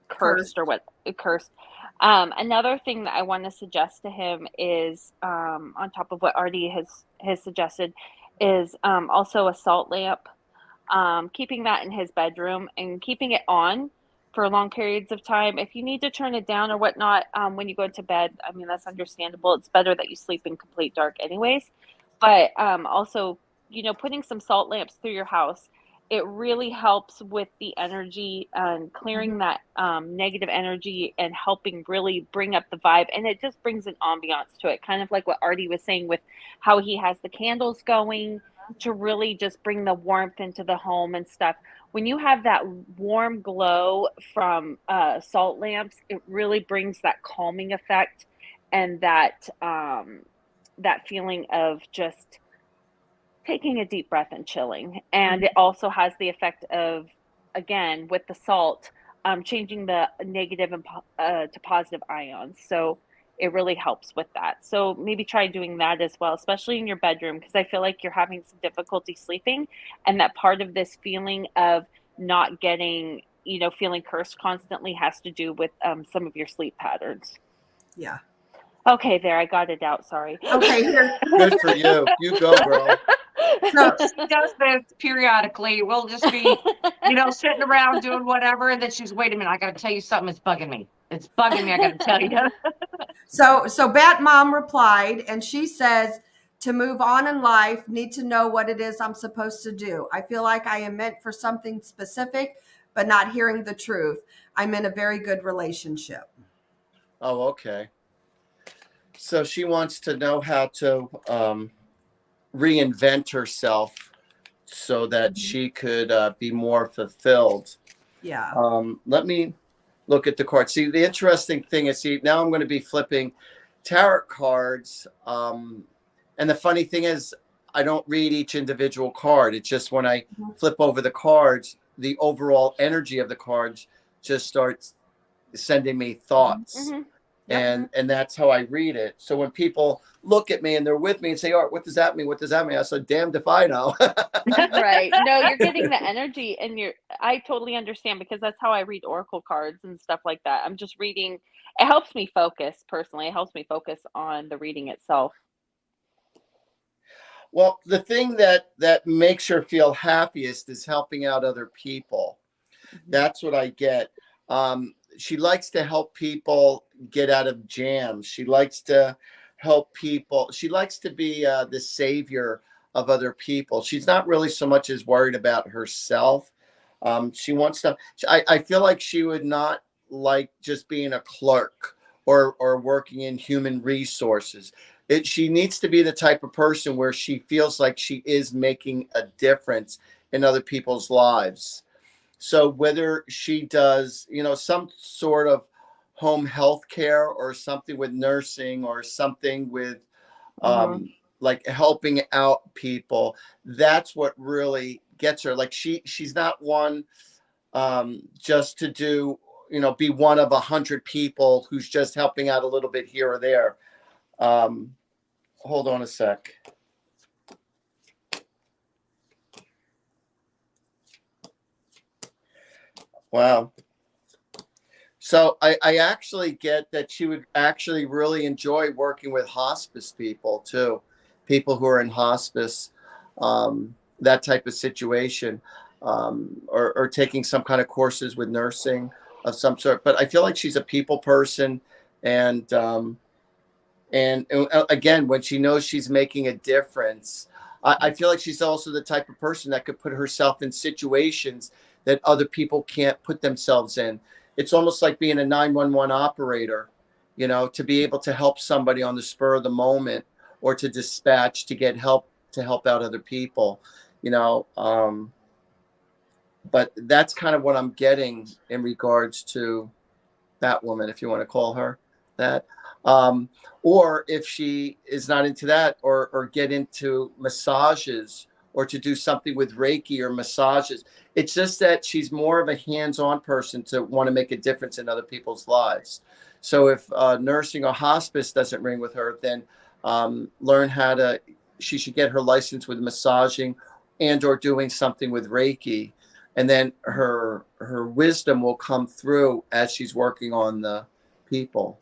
cursed or what cursed. Another thing that I want to suggest to him is, on top of what Artie has suggested, is also a salt lamp. Keeping that in his bedroom and keeping it on for long periods of time. If you need to turn it down or whatnot, when you go to bed, I mean, that's understandable. It's better that you sleep in complete dark anyways. But also, putting some salt lamps through your house, it really helps with the energy and clearing that negative energy and helping really bring up the vibe. And it just brings an ambiance to it, kind of like what Artie was saying with how he has the candles going to really just bring the warmth into the home and stuff. When you have that warm glow from salt lamps, it really brings that calming effect and that feeling of just taking a deep breath and chilling. And it also has the effect of, again, with the salt, changing the negative to positive ions. So it really helps with that. So maybe try doing that as well, especially in your bedroom, because I feel like you're having some difficulty sleeping. And that part of this feeling of not getting, feeling cursed constantly has to do with some of your sleep patterns. Yeah. Okay, there, I got it out. Sorry. Okay, here. Good for you. You go, girl. So, She does this periodically. We'll just be, sitting around doing whatever. And then she's, wait a minute, I got to tell you something. It's bugging me. It's bugging me. I got to tell you. so Bat Mom replied, and she says, to move on in life, need to know what it is I'm supposed to do. I feel like I am meant for something specific, but not hearing the truth. I'm in a very good relationship. Oh, okay. So she wants to know how to reinvent herself so that she could be more fulfilled. Yeah. Let me look at the cards. See, the interesting thing is, now I'm going to be flipping tarot cards. And the funny thing is, I don't read each individual card. It's just when I flip over the cards, the overall energy of the cards just starts sending me thoughts. Mm-hmm. Yep. And that's how I read it. So when people look at me and they're with me and say, Art, what does that mean? What does that mean? I said, damned if I know. Right. No, you're getting the energy and I totally understand, because that's how I read oracle cards and stuff like that. I'm just reading. It helps me focus personally. It helps me focus on the reading itself. Well, the thing that makes her feel happiest is helping out other people. Mm-hmm. That's what I get. She likes to help people get out of jams. She likes to help people. She likes to be the savior of other people. She's not really so much as worried about herself. She wants to. I feel like she would not like just being a clerk or working in human resources. She needs to be the type of person where she feels like she is making a difference in other people's lives. So whether she does, some sort of home health care or something with nursing or something with like helping out people, that's what really gets her. Like she's not one just to do, be one of 100 people who's just helping out a little bit here or there. Hold on a sec. Wow. So I actually get that she would actually really enjoy working with hospice people too, people who are in hospice, that type of situation. or taking some kind of courses with nursing of some sort. But I feel like she's a people person, and again, when she knows she's making a difference, I feel like she's also the type of person that could put herself in situations that other people can't put themselves in. It's almost like being a 911 operator, you know, to be able to help somebody on the spur of the moment, or to dispatch to get help, to help out other people, you know. But that's kind of what I'm getting in regards to that woman, if you want to call her that. Or if she is not into that, or get into massages, or to do something with Reiki or massages. It's just that she's more of a hands-on person to want to make a difference in other people's lives. So if nursing or hospice doesn't ring with her, then learn how to, she should get her license with massaging and or doing something with Reiki. And then her wisdom will come through as she's working on the people.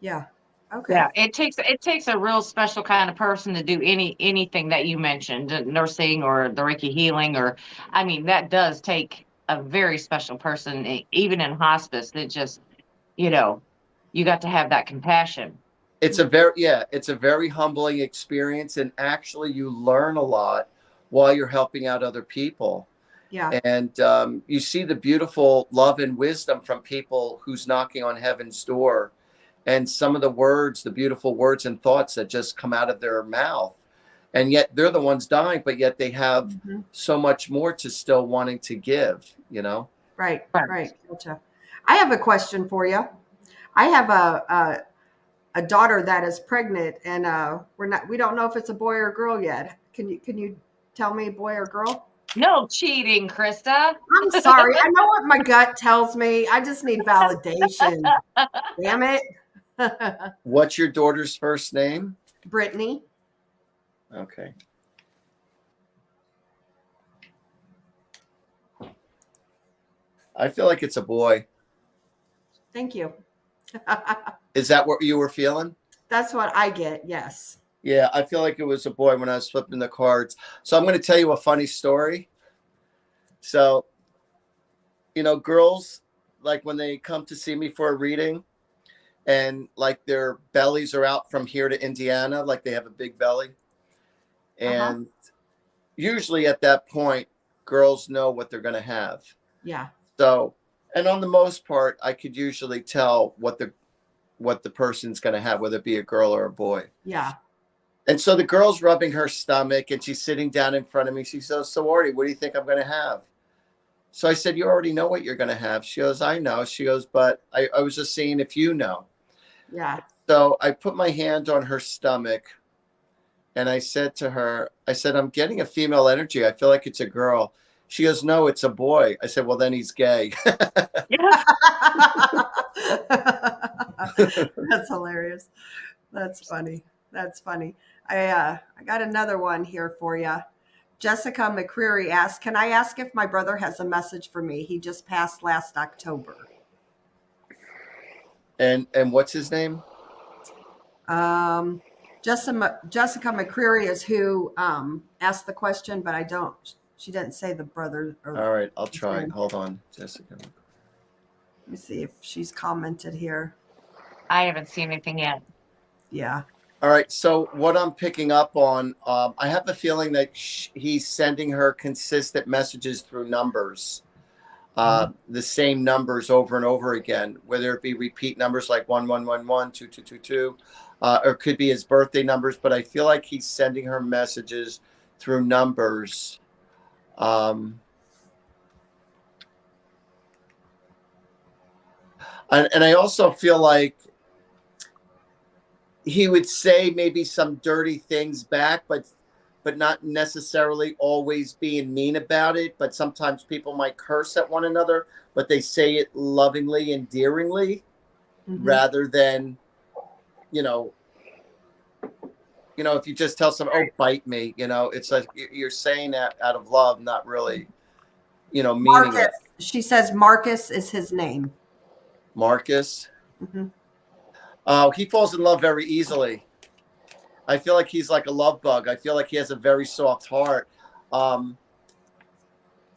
Yeah. Okay. Yeah, it takes a real special kind of person to do anything that you mentioned, nursing or the Reiki healing, or I mean, that does take a very special person, even in hospice. It just, you know, you got to have that compassion. It's a very humbling experience, and actually you learn a lot while you're helping out other people. Yeah. And you see the beautiful love and wisdom from people who's knocking on heaven's door, and some of the words, the beautiful words and thoughts that just come out of their mouth. And yet they're the ones dying, but yet they have so much more to still wanting to give, you know? Right. Gotcha. I have a question for you. I have a daughter that is pregnant, and we don't know if it's a boy or girl yet. Can you tell me, boy or girl? No cheating, Krista. I'm sorry. I know what my gut tells me. I just need validation. Damn it. What's your daughter's first name? Brittany. Okay. I feel like it's a boy. Thank you. Is that what you were feeling? That's what I get. Yes. Yeah, I feel like it was a boy when I was flipping the cards. So I'm going to tell you a funny story. So, you know, girls, like when they come to see me for a reading, and like their bellies are out from here to Indiana, like they have a big belly. And usually at that point, girls know what they're going to have. Yeah. So, and on the most part, I could usually tell what the person's going to have, whether it be a girl or a boy. Yeah. And so the girl's rubbing her stomach, and she's sitting down in front of me. She says, "So Artie, what do you think I'm going to have?" So I said, "You already know what you're going to have." She goes, "I know." She goes, "But I was just seeing if you know." Yeah. So I put my hand on her stomach, and I said to her, "I'm getting a female energy. I feel like it's a girl." She goes, "No, it's a boy." I said, "Well, then he's gay." That's hilarious. That's funny. I got another one here for you. Jessica McCreary asked, "Can I ask if my brother has a message for me? He just passed last October." And what's his name? Jessica McCreary is who asked the question, but she didn't say the brother. All right, I'll try. Hold on, Jessica. Let me see if she's commented here. I haven't seen anything yet. Yeah. All right. So what I'm picking up on, I have a feeling that he's sending her consistent messages through numbers, the same numbers over and over again, whether it be repeat numbers like 1111, 2222, or it could be his birthday numbers. But I feel like he's sending her messages through numbers. And I also feel like he would say maybe some dirty things back, but not necessarily always being mean about it. But sometimes people might curse at one another, but they say it lovingly, endearingly, rather than, you know, if you just tell someone, "Oh, bite me," it's like you're saying that out of love, not really, meaning Marcus. it. She says Marcus is his name. Marcus. He falls in love very easily. I feel like he's like a love bug. I feel like he has a very soft heart.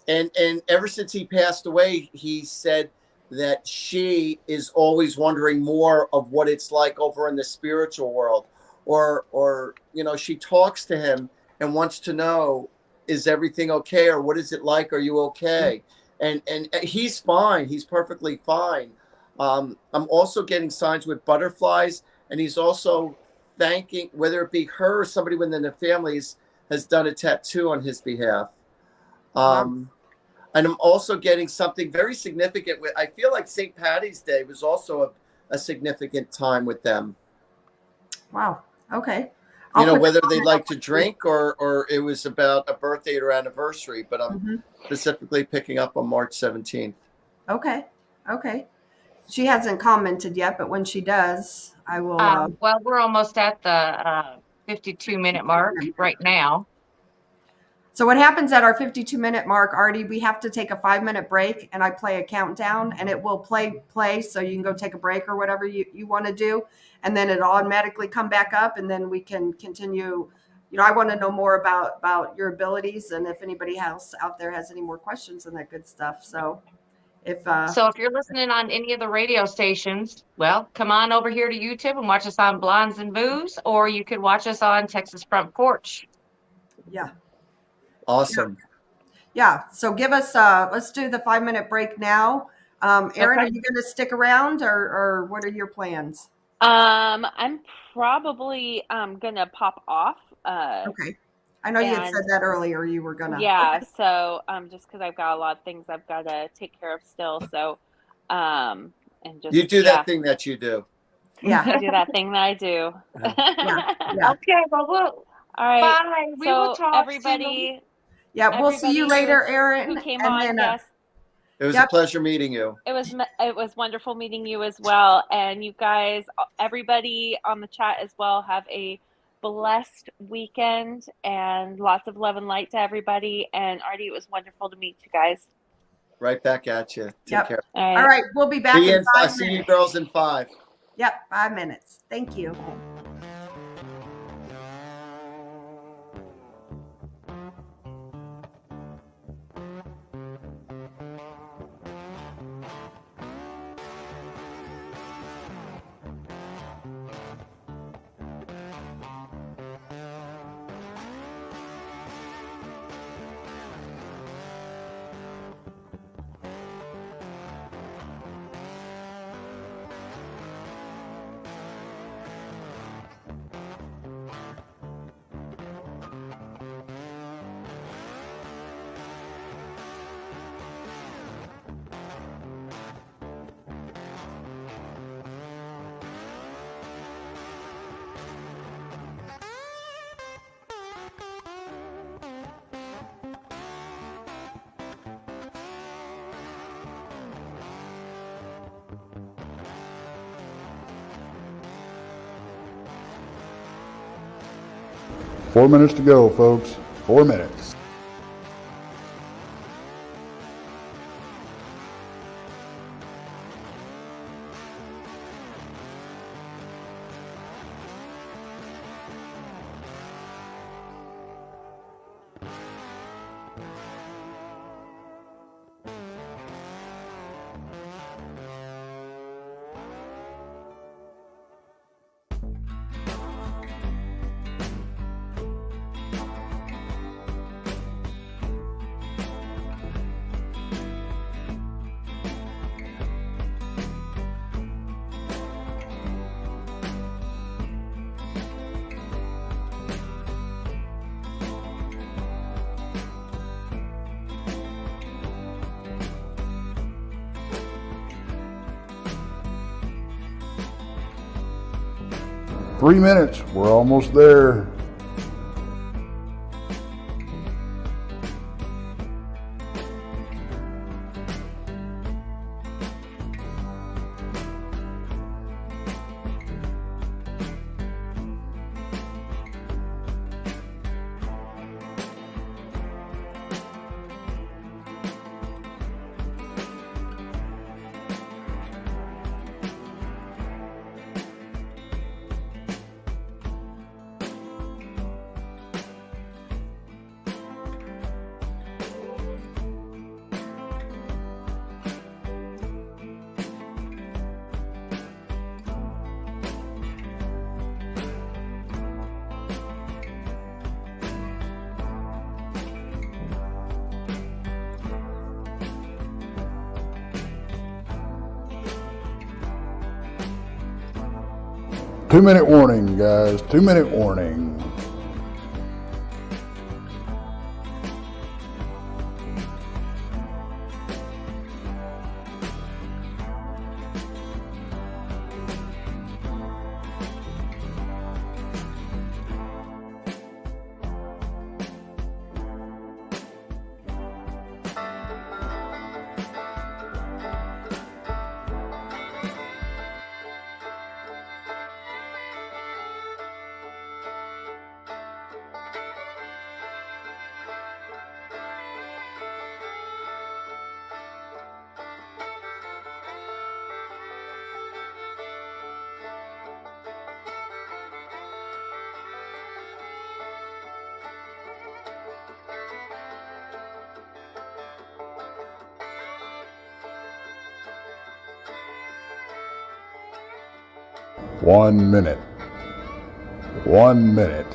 And ever since he passed away, he said that she is always wondering more of what it's like over in the spiritual world, or she talks to him and wants to know, is everything okay, or what is it like, are you okay? And he's fine, he's perfectly fine. I'm also getting signs with butterflies, and he's also thanking, whether it be her or somebody within the families has done a tattoo on his behalf. And I'm also getting something very significant with, I feel like St. Patty's Day was also a significant time with them. Wow. Okay. Whether they like to drink or it was about a birthday or anniversary, but I'm specifically picking up on March 17th. Okay. She hasn't commented yet, but when she does, I will. Well, we're almost at the 52-minute mark right now. So what happens at our 52-minute mark, Artie, we have to take a 5-minute break, and I play a countdown, and it will play so you can go take a break or whatever you want to do, and then it'll automatically come back up, and then we can continue. I want to know more about your abilities, and if anybody else out there has any more questions and that good stuff. So if you're listening on any of the radio stations, well, come on over here to YouTube and watch us on Blondes and Booze, or you could watch us on Texas Front Porch. Yeah. Awesome. Yeah. So give us let's do the 5-minute break now. Erin, Okay. Are you going to stick around, or what are your plans? I'm probably gonna pop off. Okay. I know you had said that earlier. You were gonna. Yeah. Okay. So just because I've got a lot of things I've got to take care of still. So and just You do that thing that you do. Yeah. I do that thing that I do. Yeah. Okay. Well, All right. bye. We will talk everybody. soon. Yeah. We'll see you later, Erin. Who came on? Yes. It was a pleasure meeting you. It was wonderful meeting you as well. And you guys, everybody on the chat as well, have a blessed weekend and lots of love and light to everybody. And Artie, it was wonderful to meet you guys. Right back at you. Take care. All right. We'll be back in 5 minutes. See you girls in 5. Yep. 5 minutes. Thank you. Four minutes to go, folks. 4 minutes. Three minutes. We're almost there. 2-minute warning, guys. 2-minute warning. One minute. 1 minute.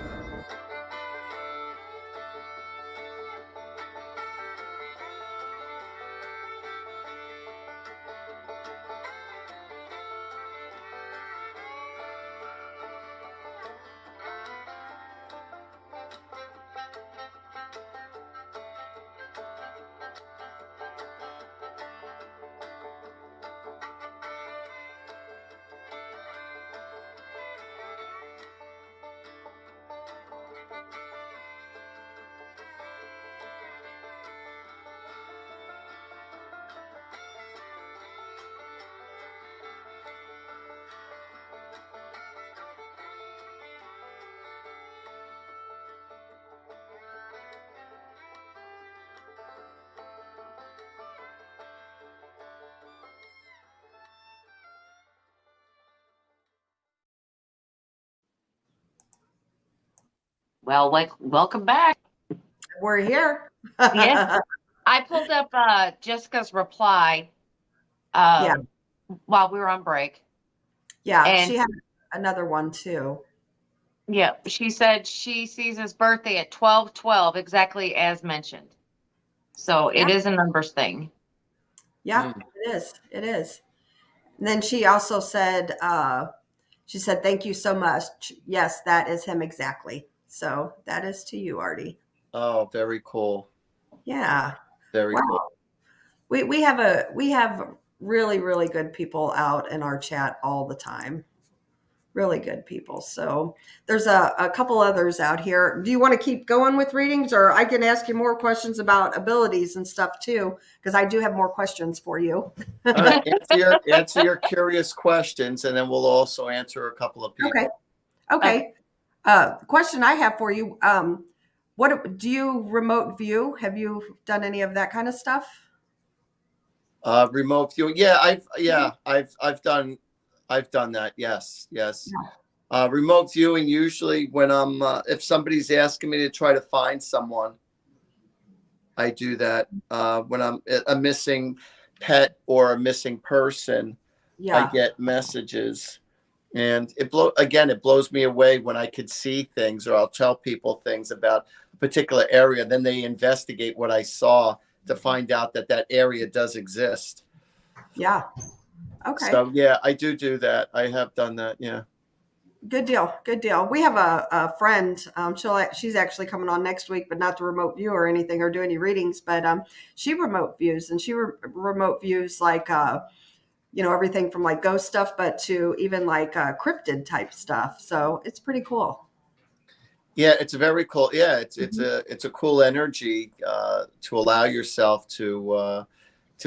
Well, welcome back. We're here. Yeah. I pulled up Jessica's reply Yeah. while we were on break. Yeah. And She had another one too. yeah, she said she sees his birthday at 12/12, exactly as mentioned. So it Yeah. is a numbers thing. Yeah, it is. It is. And then she also said, thank you so much. Yes, that is him exactly. So that is to you, Artie. Oh, very cool. Yeah. Very Wow. cool. We have really, really good people out in our chat all the time. Really good people. So there's a couple others out here. Do you want to keep going with readings, or I can ask you more questions about abilities and stuff too? Because I do have more questions for you. All right, answer your curious questions, and then we'll also answer a couple of people. Okay. Question I have for you. What do you remote view? Have you done any of that kind of stuff? Remote viewing. Yeah, I've done that. Yes. Remote viewing, usually when I'm if somebody's asking me to try to find someone, I do that. When I'm a missing pet or a missing person, I Yeah. get messages, and it blows me away when I could see things, or I'll tell people things about a particular area, then they investigate what I saw to find out that that area does exist. Yeah. Okay. So yeah, I do that. I have done that. Yeah. Good deal. Good deal. We have a friend. She's actually coming on next week, but not to remote view or anything or do any readings. But she remote views, and she remote views like everything from like ghost stuff, but to even like cryptid type stuff. So it's pretty cool. Yeah, it's very cool. Yeah, it's a cool energy to allow yourself to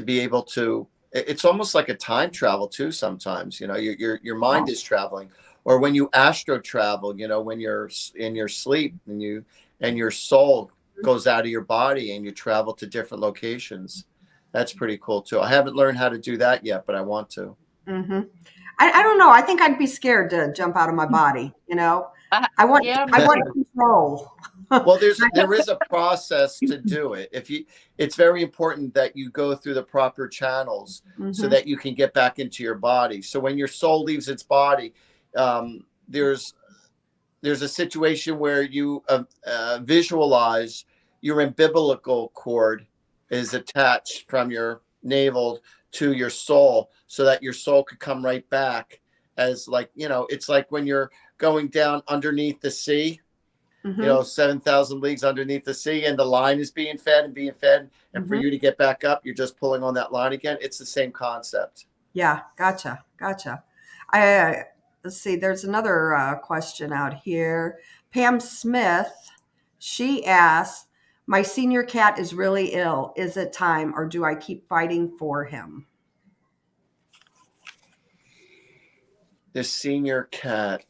be able to. It's almost like a time travel too. Sometimes your mind is traveling, or when you astro travel. When you're in your sleep and your soul goes out of your body and you travel to different locations. That's pretty cool too. I haven't learned how to do that yet, but I want to. Mm-hmm. I don't know. I think I'd be scared to jump out of my body. I want control. Well, there is a process to do it. It's very important that you go through the proper channels so that you can get back into your body. So when your soul leaves its body, there's a situation where you visualize your umbilical cord is attached from your navel to your soul, so that your soul could come right back as like, it's like when you're going down underneath the sea, Mhm. 7,000 leagues underneath the sea, and the line is being fed and being fed. And for Mhm. you to get back up, you're just pulling on that line again. It's the same concept. Yeah, gotcha. I let's see. There's another question out here. Pam Smith, she asks, "My senior cat is really ill. Is it time, or do I keep fighting for him?" The senior cat.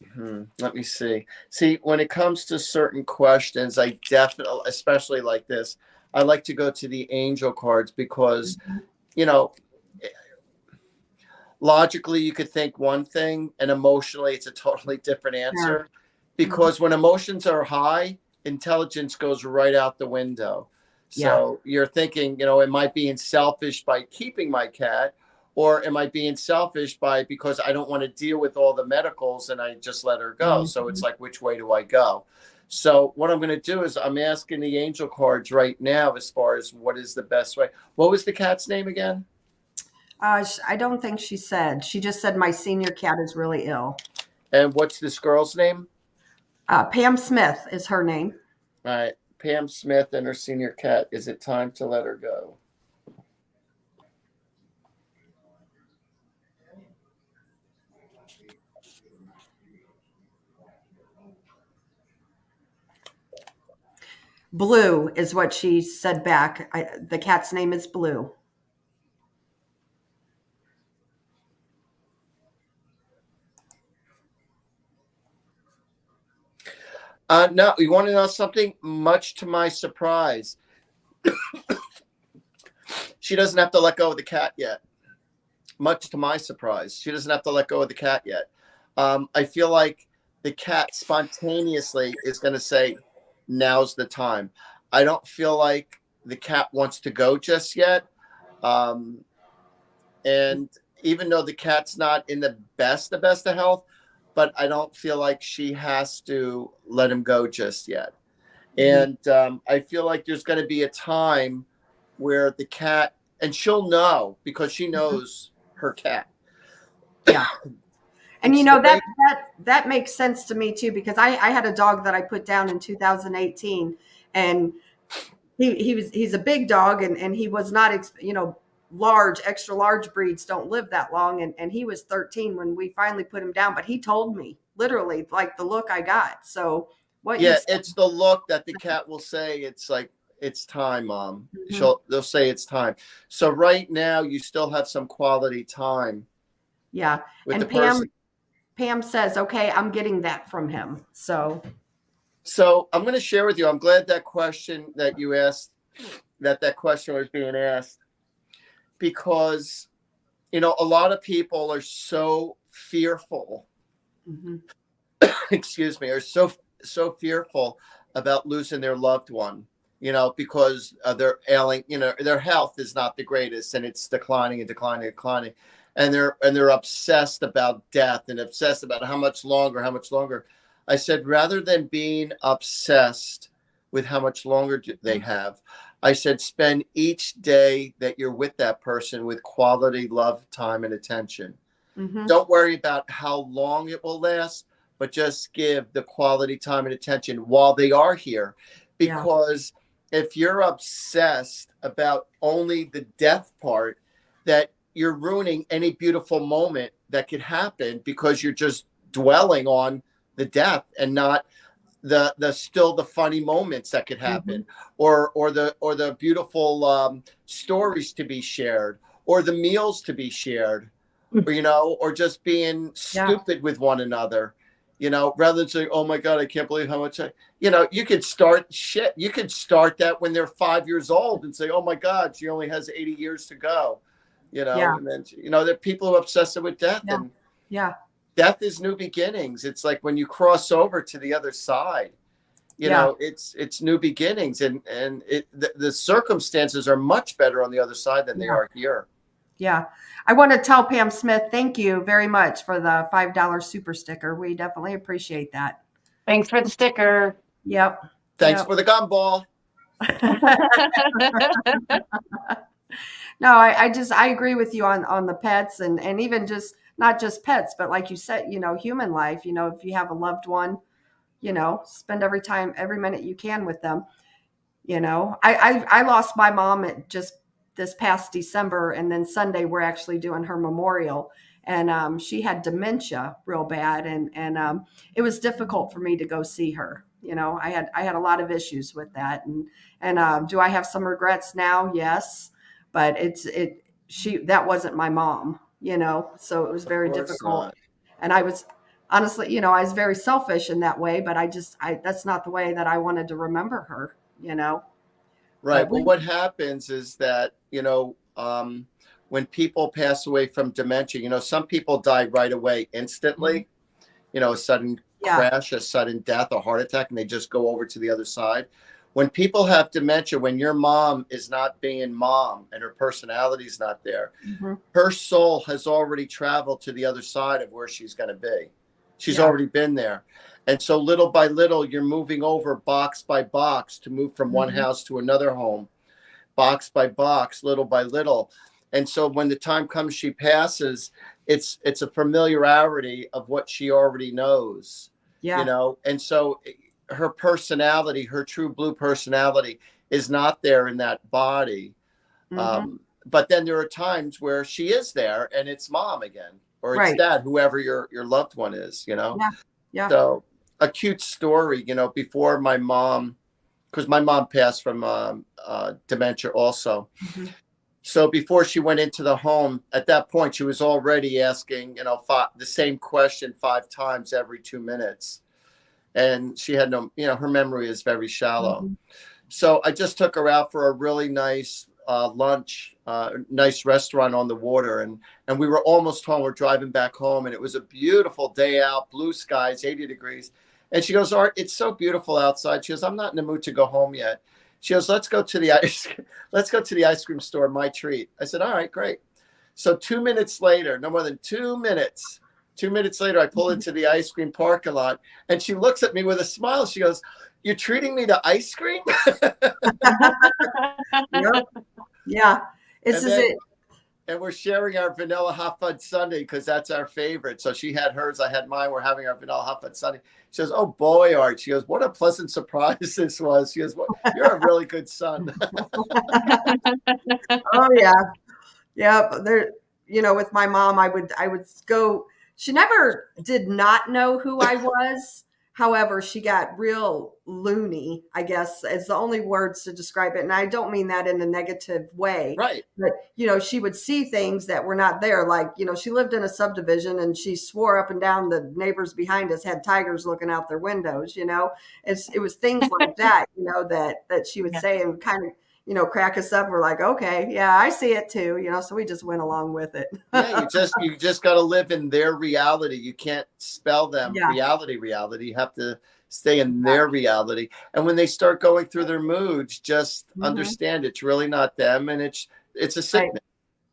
Let me see. See, when it comes to certain questions, I definitely, especially like this, I like to go to the angel cards because, you know, logically you could think one thing and emotionally it's a totally different Sure. answer. Because when emotions are high, intelligence goes right out the window. Yeah. So you're thinking, am I being selfish by keeping my cat? Or am I being selfish because I don't want to deal with all the medicals and I just let her go? So it's Mhm. like, which way do I go? So what I'm going to do is I'm asking the angel cards right now as far as what is the best way. What was the cat's name again? I don't think she said. She just said my senior cat is really ill. And what's this girl's name? Pam Smith is her name. All right. Pam Smith and her senior cat. Is it time to let her go? Blue is what she said back. The cat's name is Blue. No, you want to know something? Much to my surprise, she doesn't have to let go of the cat yet. Much to my surprise, she doesn't have to let go of the cat yet. I feel like the cat spontaneously is going to say, now's the time. I don't feel like the cat wants to go just yet. Um, and even though the cat's not in the best of health, but I don't feel like she has to let him go just yet. Mhm. And I feel like there's going to be a time where the cat, and she'll know because she knows her cat. Yeah. And It's the way. that makes sense to me too, because I had a dog that I put down in 2018, and he's a big dog, and he was not large, extra large breeds don't live that long, and he was 13 when we finally put him down, but he told me literally like the look I got. So what you Yeah, said. it's the look that the cat will say. It's like, it's time, mom. Mhm. They'll say it's time. So right now you still have some quality time Yeah. with the And person. Pam says, okay, I'm getting that from him. So So I'm going to share with you. I'm glad that question that you asked, that question was being asked, because a lot of people are so fearful. mhm. Excuse me, are so fearful about losing their loved one. Because they're ailing. Their health is not the greatest, and it's declining and declining and declining, and they're obsessed about death and obsessed about how much longer. I said, rather than being obsessed with how much longer they have, I said, spend each day that you're with that person with quality love, time, and attention. Mhm. Don't worry about how long it will last, but just give the quality time and attention while they are here. Yeah. Because if you're obsessed about only the death part, that you're ruining any beautiful moment that could happen because you're just dwelling on the death and not the funny moments that could Mhm. happen, or the beautiful stories to be shared, or the meals to be shared, or just being Yeah. stupid with one another, rather than saying, oh my God, I can't believe how much you could start shit. You could start that when they're 5 years old and say, oh my God, she only has 80 years to go, Yeah. and then, there are people who are obsessed with death, Yeah. and Yeah. death is new beginnings. It's like when you cross over to the other side, Yeah. it's new beginnings, and the circumstances are much better on the other side than they Yeah. are here. Yeah. I want to tell Pam Smith, thank you very much for the $5 super sticker. We definitely appreciate that. Thanks for the sticker. Yep. Thanks Yep. for the gumball. No, I agree with you on the pets and even just not just pets, but like you said, human life, if you have a loved one, spend every minute you can with them. I lost my mom at just this past December, and then Sunday we're actually doing her memorial, and she had dementia real bad, and it was difficult for me to go see her. I had a lot of issues with that, and do I have some regrets now? Yes, but that wasn't my mom, so it was Of very course difficult, not. and I was honestly, I was very selfish in that way, but that's not the way that I wanted to remember her, Right. but Well, what happens is that, when people pass away from dementia, some people die right away instantly, a sudden yeah. crash, a sudden death, a heart attack, and they just go over to the other side. When people have dementia, when your mom is not being mom and her personality is not there, Mhm. her soul has already traveled to the other side of where she's going to be. She's Yeah. already been there. And so little by little, you're moving over box by box to move from one Mhm. house to another home, box by box, little by little. And so when the time comes she passes, it's a familiarity of what she already knows, Yeah. And so her personality, her true blue personality is not there in that body. Mhm. But then there are times where she is there and it's mom again, or it's Right. dad, whoever your loved one is, Yeah. Yeah. So a cute story, before my mom, because my mom passed from dementia also. Mhm. So before she went into the home, at that point, she was already asking, the same question 5 times every 2 minutes. And she had no, her memory is very shallow. Mhm. So I just took her out for a really nice lunch, nice restaurant on the water, and we were almost home. We're driving back home, and it was a beautiful day out, blue skies, 80 degrees. And she goes, Art, it's so beautiful outside. She goes, I'm not in the mood to go home yet. She goes, let's go to the ice cream store, my treat. I said, all right, great. So 2 minutes later, no more than 2 minutes. 2 minutes later, I pull into the ice cream parking lot, and she looks at me with a smile. She goes, "You're treating me to ice cream?" Yep. Yeah. It's And is then it. and we're sharing our vanilla hot fudge sundae because that's our favorite. So she had hers, I had mine. We're having our vanilla hot fudge sundae. She goes, "Oh boy, Art." She goes, "What a pleasant surprise this was." She goes, "Well, you're a really good son." Oh yeah. Yeah, but with my mom, I would go. She never did not know who I was. However, she got real loony, I guess, is the only words to describe it. And I don't mean that in a negative way, Right. but she would see things that were not there. Like, she lived in a subdivision and she swore up and down the neighbors behind us had tigers looking out their windows, it was things like that, that she would Yeah. say and kind of, crack us up. We're like, okay, yeah, I see it too, so we just went along with it. Yeah, you just got to live in their reality. You can't spell them Yeah. reality. You have to stay in their reality. And when they start going through their moods, just Mhm. understand it's really not them, and it's a Right. sickness.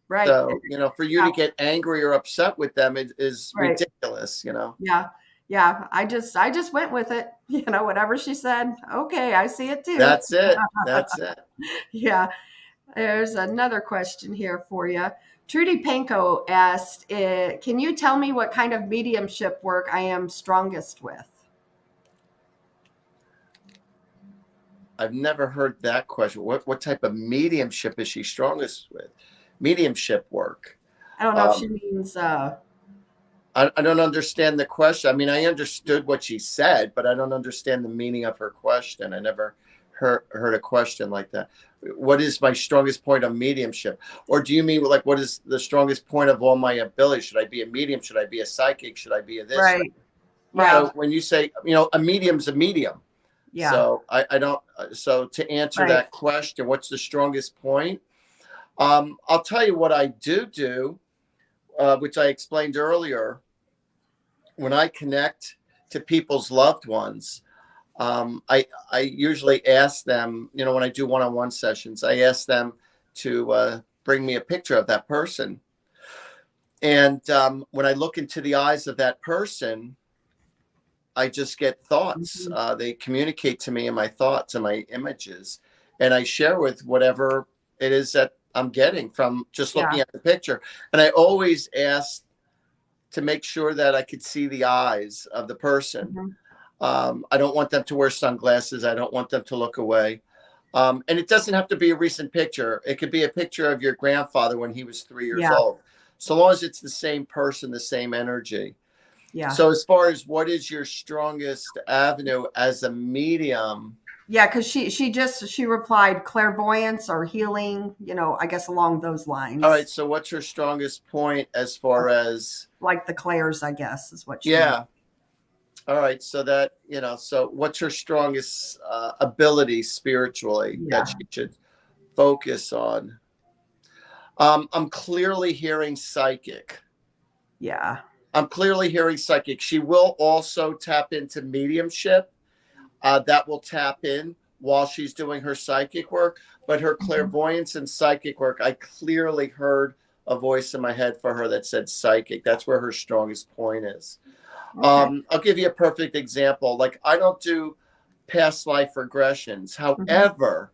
Right. So, for you Yeah. to get angry or upset with them is Right. ridiculous. Yeah. Yeah. I just went with it. Whatever she said. Okay, I see it too. That's it. That's it. Yeah. There's another question here for you. Trudy Panko asked, can you tell me what kind of mediumship work I am strongest with? I've never heard that question. What type of mediumship is she strongest with? Mediumship work. I don't know if she means I don't understand the question. I mean, I understood what she said, but I don't understand the meaning of her question. I never heard a question like that. What is my strongest point of mediumship? Or do you mean like what is the strongest point of all my abilities? Should I be a medium? Should I be a psychic? Should I be a this? right. Right. So when you say, a medium's a medium. Yeah. So I don't. So to answer Right. that question, what's the strongest point? I'll tell you what I do, which I explained earlier. When I connect to people's loved ones, I usually ask them, when I do one-on-one sessions, I ask them to bring me a picture of that person. And when I look into the eyes of that person, I just get thoughts. Mhm. They communicate to me in my thoughts and my images, and I share with whatever it is that I'm getting from just looking Yeah. at the picture. And I always asked to make sure that I could see the eyes of the person. I don't want them to wear sunglasses. I don't want them to look away. And it doesn't have to be a recent picture. It could be a picture of your grandfather when he was 3 years Yeah. old. So long as it's the same person, the same energy. Yeah. So as far as what is your strongest avenue as a medium? Yeah, because she replied clairvoyance or healing, I guess along those lines. All right. So what's your strongest point as far as like the clairs, I guess, is what she yeah. All right. So that, so what's her strongest ability spiritually that she should focus on? I'm clearly hearing psychic. Yeah. I'm clearly hearing psychic. She will also tap into mediumship. That will tap in while she's doing her psychic work. But her clairvoyance and psychic work, I clearly heard a voice in my head for her that said psychic. That's where her strongest point is. Okay. I'll give you a perfect example. Like, I don't do past life regressions. However,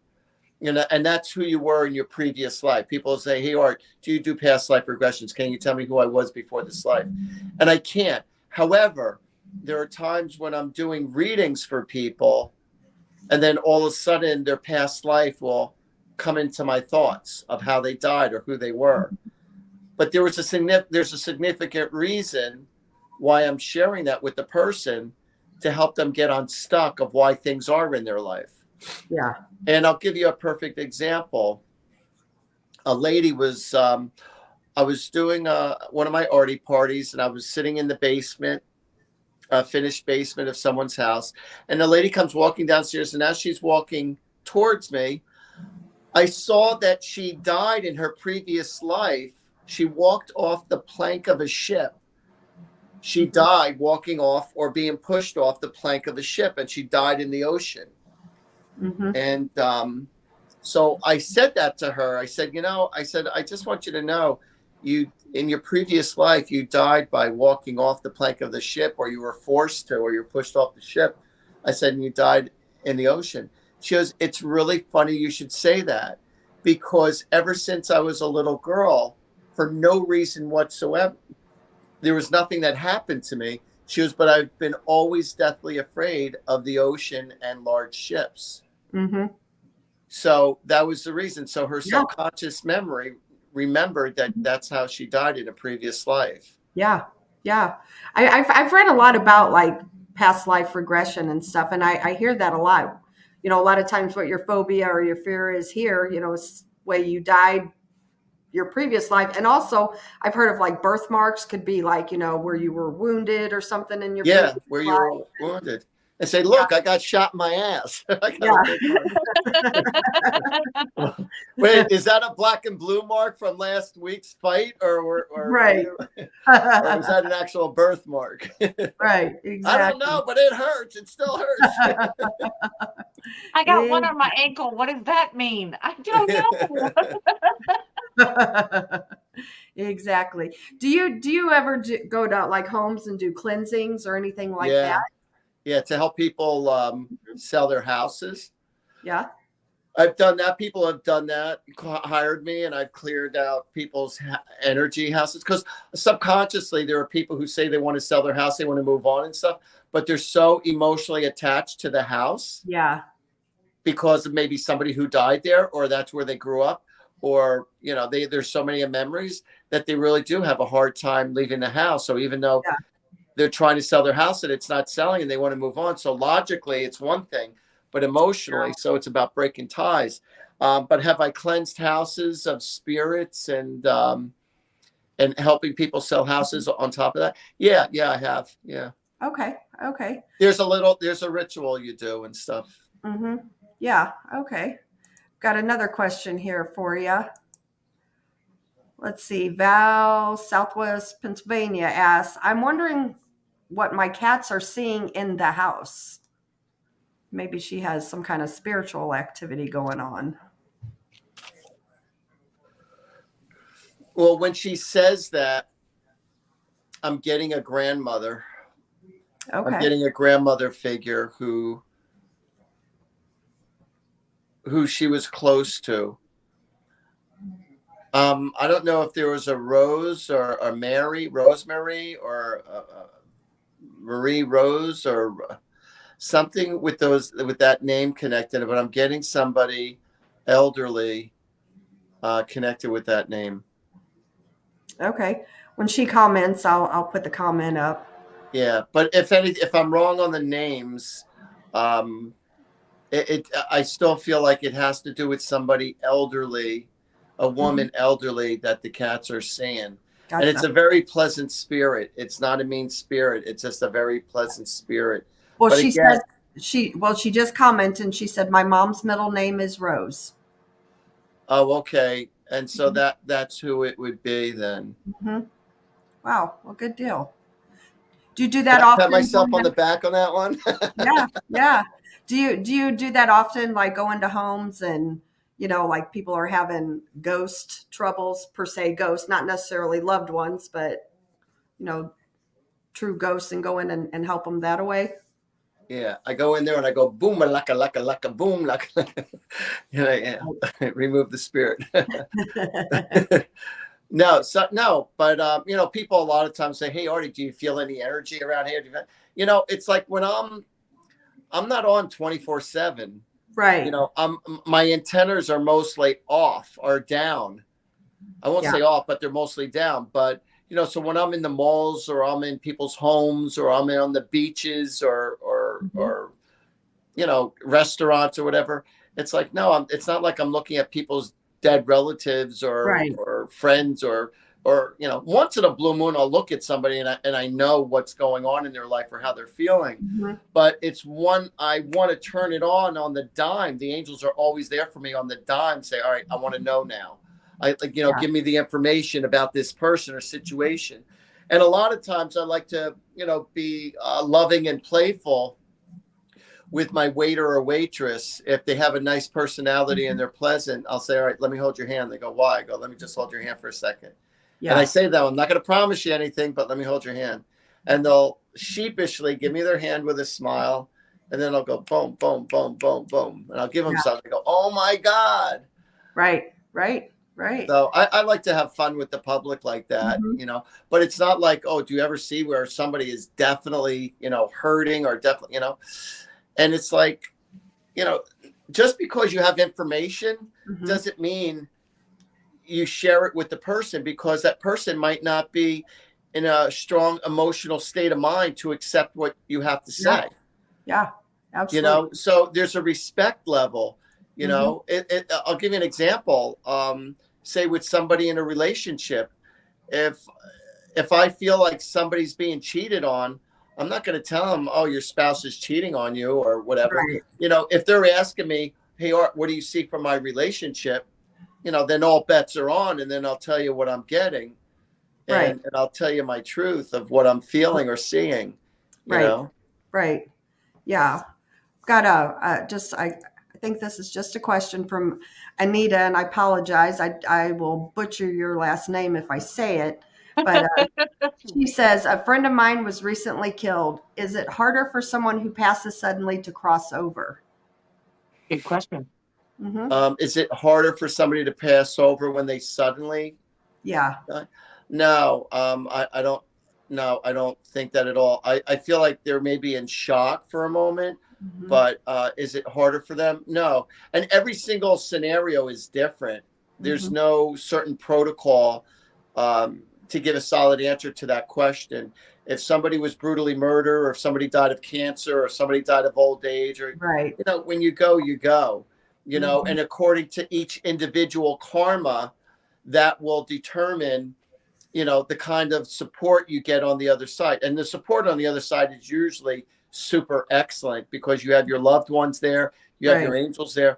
and that's who you were in your previous life. People say, hey, Art, do you do past life regressions? Can you tell me who I was before this life? And I can't. However, there are times when I'm doing readings for people, and then all of a sudden their past life will come into my thoughts of how they died or who they were. But there's a significant reason why I'm sharing that with the person to help them get unstuck of why things are in their life. Yeah. And I'll give you a perfect example. A lady was, I was doing one of my Artie parties, and I was sitting in the basement, finished basement of someone's house. And the lady comes walking downstairs, and as she's walking towards me, I saw that she died in her previous life. She walked off the plank of a ship. She died walking off or being pushed off the plank of a ship, and she died in the ocean. And so I said that to her. I said, I just want you to know, you, in your previous life, you died by walking off the plank of the ship, or you were forced to, or you're pushed off the ship. I said, and you died in the ocean. She goes, it's really funny you should say that, because ever since I was a little girl, for no reason whatsoever, there was nothing that happened to me. She goes, but I've been always deathly afraid of the ocean and large ships. So that was the reason. So her subconscious memory remembered that that's how she died in a previous life. Yeah. Yeah. I've read a lot about like past life regression and stuff. And I hear that a lot. A lot of times what your phobia or your fear is here, is way you died your previous life. And also I've heard of like birthmarks could be like, where you were wounded or something in your where you were wounded. And say, look, I got shot in my ass. Wait, is that a black and blue mark from last week's fight, or right? or was that an actual birthmark? Right, exactly. I don't know, but it hurts. It still hurts. I got one on my ankle. What does that mean? I don't know. Exactly. Do you ever go to like homes and do cleansings or anything like that? Yeah, to help people sell their houses. Yeah. I've done that. People have done that, hired me, and I've cleared out people's energy houses. Because subconsciously, there are people who say they want to sell their house, they want to move on and stuff, but they're so emotionally attached to the house. Yeah. Because of maybe somebody who died there, or that's where they grew up, or, there's so many memories that they really do have a hard time leaving the house. So even though they're trying to sell their house and it's not selling and they want to move on. So logically it's one thing, but emotionally, so it's about breaking ties. But have I cleansed houses of spirits and helping people sell houses on top of that? Yeah, I have. Yeah. Okay. There's a ritual you do and stuff. Yeah. Okay. Got another question here for you. Let's see. Val, Southwest Pennsylvania asks, I'm wondering what my cats are seeing in the house. Maybe she has some kind of spiritual activity going on. Well, when she says that, I'm getting a grandmother. Okay. I'm getting a grandmother figure who she was close to. I don't know if there was a Rose or a Rosemary, or Marie Rose, or something with that name connected. But I'm getting somebody elderly connected with that name. Okay. When she comments, I'll put the comment up. Yeah, but if I'm wrong on the names, I still feel like it has to do with somebody elderly, a woman elderly that the cats are seeing. Gotcha. And it's a very pleasant spirit. It's not a mean spirit. It's just a very pleasant spirit. Well, but she again, said she just commented and she said my mom's middle name is Rose. Oh, okay. And so that's who it would be then. Mm-hmm. Wow. Well, good deal. Do you do that Did I often? pat myself on the back on that one? Yeah, yeah. Do you do that often, like go into homes and, like people are having ghost troubles, per se ghosts, not necessarily loved ones, but, true ghosts, and go in and help them that way? Yeah, I go in there and I go boom, laka, laka, laka, boom, laka. Remove the spirit. No, but people a lot of times say, "Hey, Artie, do you feel any energy around here?" It's like when I'm not on 24/7. Right. My antennas are mostly off or down. I won't Yeah. say off, but they're mostly down. But so when I'm in the malls or I'm in people's homes or I'm on the beaches or restaurants or whatever, it's like it's not like I'm looking at people's dead relatives or Right. or friends or once in a blue moon I'll look at somebody and I know what's going on in their life or how they're feeling. Mhm. But it's one I want to turn it on the dime. The angels are always there for me on the dime. Say, all right, I want to know now. Give me the information about this person or situation. And a lot of times I like to be loving and playful with my waiter or waitress. If they have a nice personality and they're pleasant, I'll say, all right, let me hold your hand. They go, why? I go, let me just hold your hand for a second. Yeah. And I say that I'm not going to promise you anything, but let me hold your hand. And they'll sheepishly give me their hand with a smile. And then I'll go boom, boom, boom, boom, boom. And I'll give them something. They go, oh my God. Right. So I like to have fun with the public like that, but it's not like, oh, do you ever see where somebody is definitely, hurting or definitely, and it's like, just because you have information doesn't mean you share it with the person, because that person might not be in a strong emotional state of mind to accept what you have to say. Yeah, absolutely. So there's a respect level, I'll give you an example. Say with somebody in a relationship, if I feel like somebody's being cheated on, I'm not going to tell them, oh, your spouse is cheating on you or whatever. Right. If they're asking me, hey, Art, what do you see from my relationship? Then all bets are on, and then I'll tell you what I'm getting. And I'll tell you my truth of what I'm feeling or seeing, you know? Right. Yeah. Got I think this is just a question from Anita, and I apologize. I will butcher your last name if I say it. But she says, a friend of mine was recently killed. Is it harder for someone who passes suddenly to cross over? Good question. Is it harder for somebody to pass over when they suddenly? Yeah. No, I don't. No, I don't think that at all. I feel like they're maybe in shock for a moment, but is it harder for them? No. And every single scenario is different. There's no certain protocol to give a solid answer to that question. If somebody was brutally murdered, or if somebody died of cancer, or somebody died of old age, or when you go, you go. And according to each individual karma, that will determine the kind of support you get on the other side. And the support on the other side is usually super excellent, because you have your loved ones there, you have your angels there.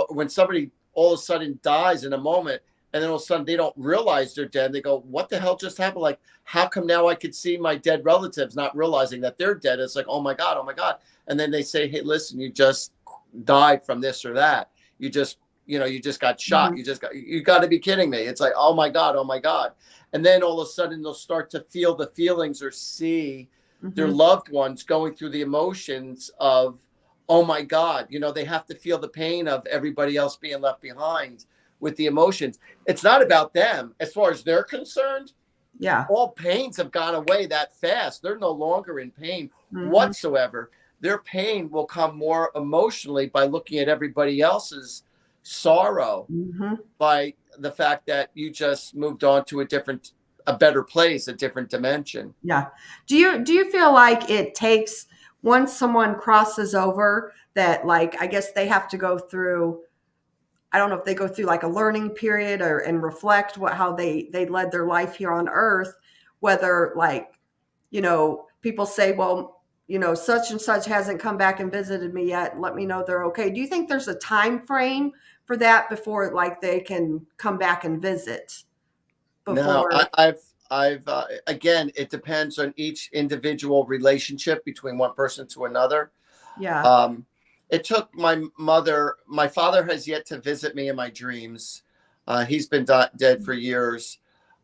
When somebody all of a sudden dies in a moment, and then all of a sudden they don't realize they're dead, they go, what the hell just happened? Like, how come now I could see my dead relatives, not realizing that they're dead? It's like, oh my God. And then they say, hey, listen, you just died from this or that. You just got shot. You got to be kidding me. It's like, oh my God. And then all of a sudden they'll start to feel the feelings or see their loved ones going through the emotions of, oh my God, they have to feel the pain of everybody else being left behind with the emotions. It's not about them as far as they're concerned. Yeah. All pains have gone away that fast. They're no longer in pain whatsoever. Their pain will come more emotionally by looking at everybody else's sorrow, by the fact that you just moved on to a better place, a different dimension. Yeah. Do you feel like it takes, once someone crosses over, that, like, I guess they have to go through, I don't know if they go through like a learning period and reflect how they led their life here on earth, whether, like, people say, well, such and such hasn't come back and visited me yet. Let me know they're okay. Do you think there's a time frame for that before, like, they can come back and visit? No, I've again, it depends on each individual relationship between one person to another. Yeah. It took my father has yet to visit me in my dreams. He's been dead for years.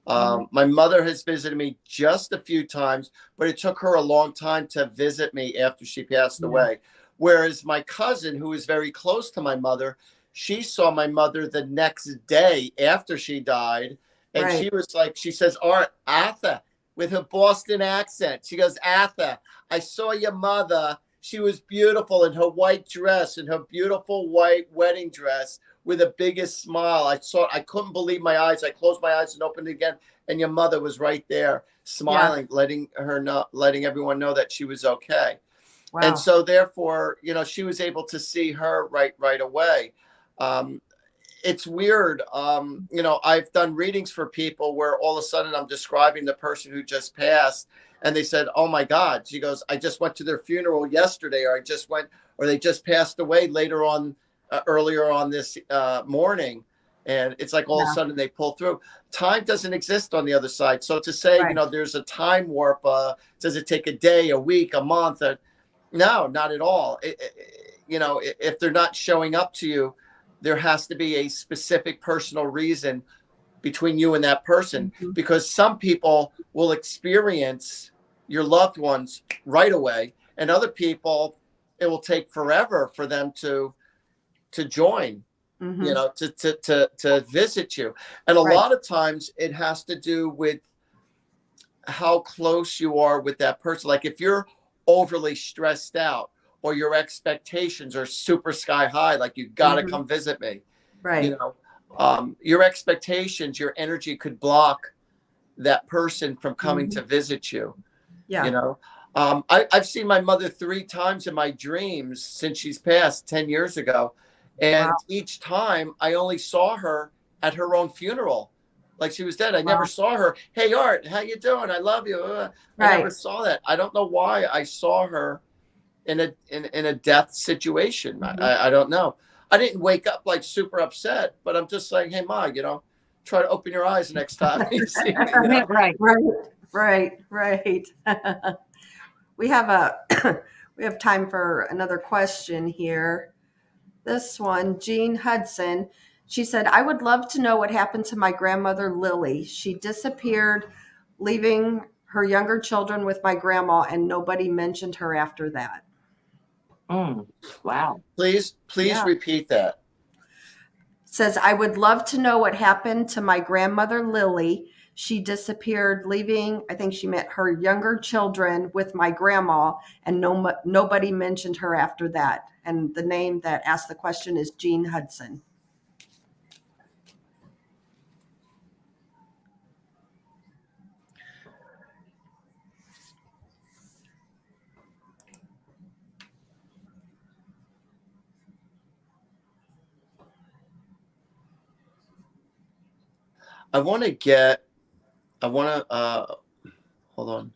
My mother has visited me just a few times, but it took her a long time to visit me after she passed away. Whereas my cousin, who is very close to my mother, she saw my mother the next day after she died. And she was like, she says, Arthur, with her Boston accent. She goes, Arthur, I saw your mother. She was beautiful in her white dress, in her beautiful white wedding dress, with the biggest smile. I couldn't believe my eyes. I closed my eyes and opened it again. And your mother was right there smiling, letting everyone know that she was okay. Wow. And so therefore, she was able to see her right away. It's weird. I've done readings for people where all of a sudden I'm describing the person who just passed, and they said, oh my God. She goes, I just went to their funeral yesterday, or they just passed away earlier on this morning. And it's like all of a sudden they pull through. Time doesn't exist on the other side. So to say, there's a time warp, does it take a day, a week, a month? No, not at all. If they're not showing up to you, there has to be a specific personal reason between you and that person, because some people will experience your loved ones right away, and other people, it will take forever for them to join, to visit you. And a lot of times it has to do with how close you are with that person. Like if you're overly stressed out, or your expectations are super sky high, like you got to come visit me. Right. Your expectations, your energy could block that person from coming to visit you. Yeah. I've seen my mother 3 times in my dreams since she's passed 10 years ago. And each time I only saw her at her own funeral. Like she was dead. I never saw her. Hey, Art, how you doing? I love you. I never saw that. I don't know why I saw her in a death situation. I don't know. I didn't wake up like super upset, but I'm just saying, hey Ma, try to open your eyes next time you see me. Right. We have time for another question here. This one, Jean Hudson, she said, I would love to know what happened to my grandmother Lily. She disappeared, leaving her younger children with my grandma, and nobody mentioned her after that. Wow. Please repeat that. Says, I would love to know what happened to my grandmother Lily. She disappeared, leaving, I think she meant her younger children with my grandma, and nobody mentioned her after that. And the name that asked the question is Jean Hudson. I want to hold on.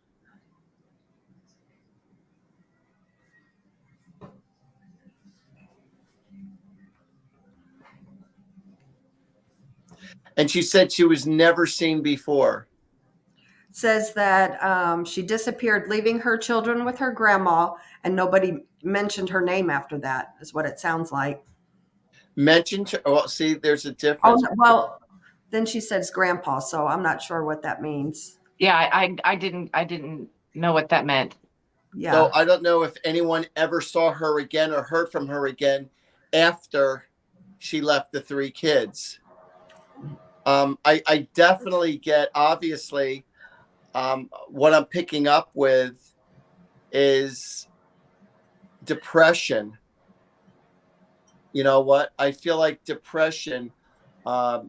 And she said she was never seen before. Says that she disappeared, leaving her children with her grandma, and nobody mentioned her name after that, is what it sounds like. See, there's a difference. Oh, well, then she says grandpa, so I'm not sure what that means. Yeah, I didn't know what that meant. Yeah. So I don't know if anyone ever saw her again or heard from her again after she left the 3 kids. I definitely get, obviously, what I'm picking up with is depression. You know what? I feel like depression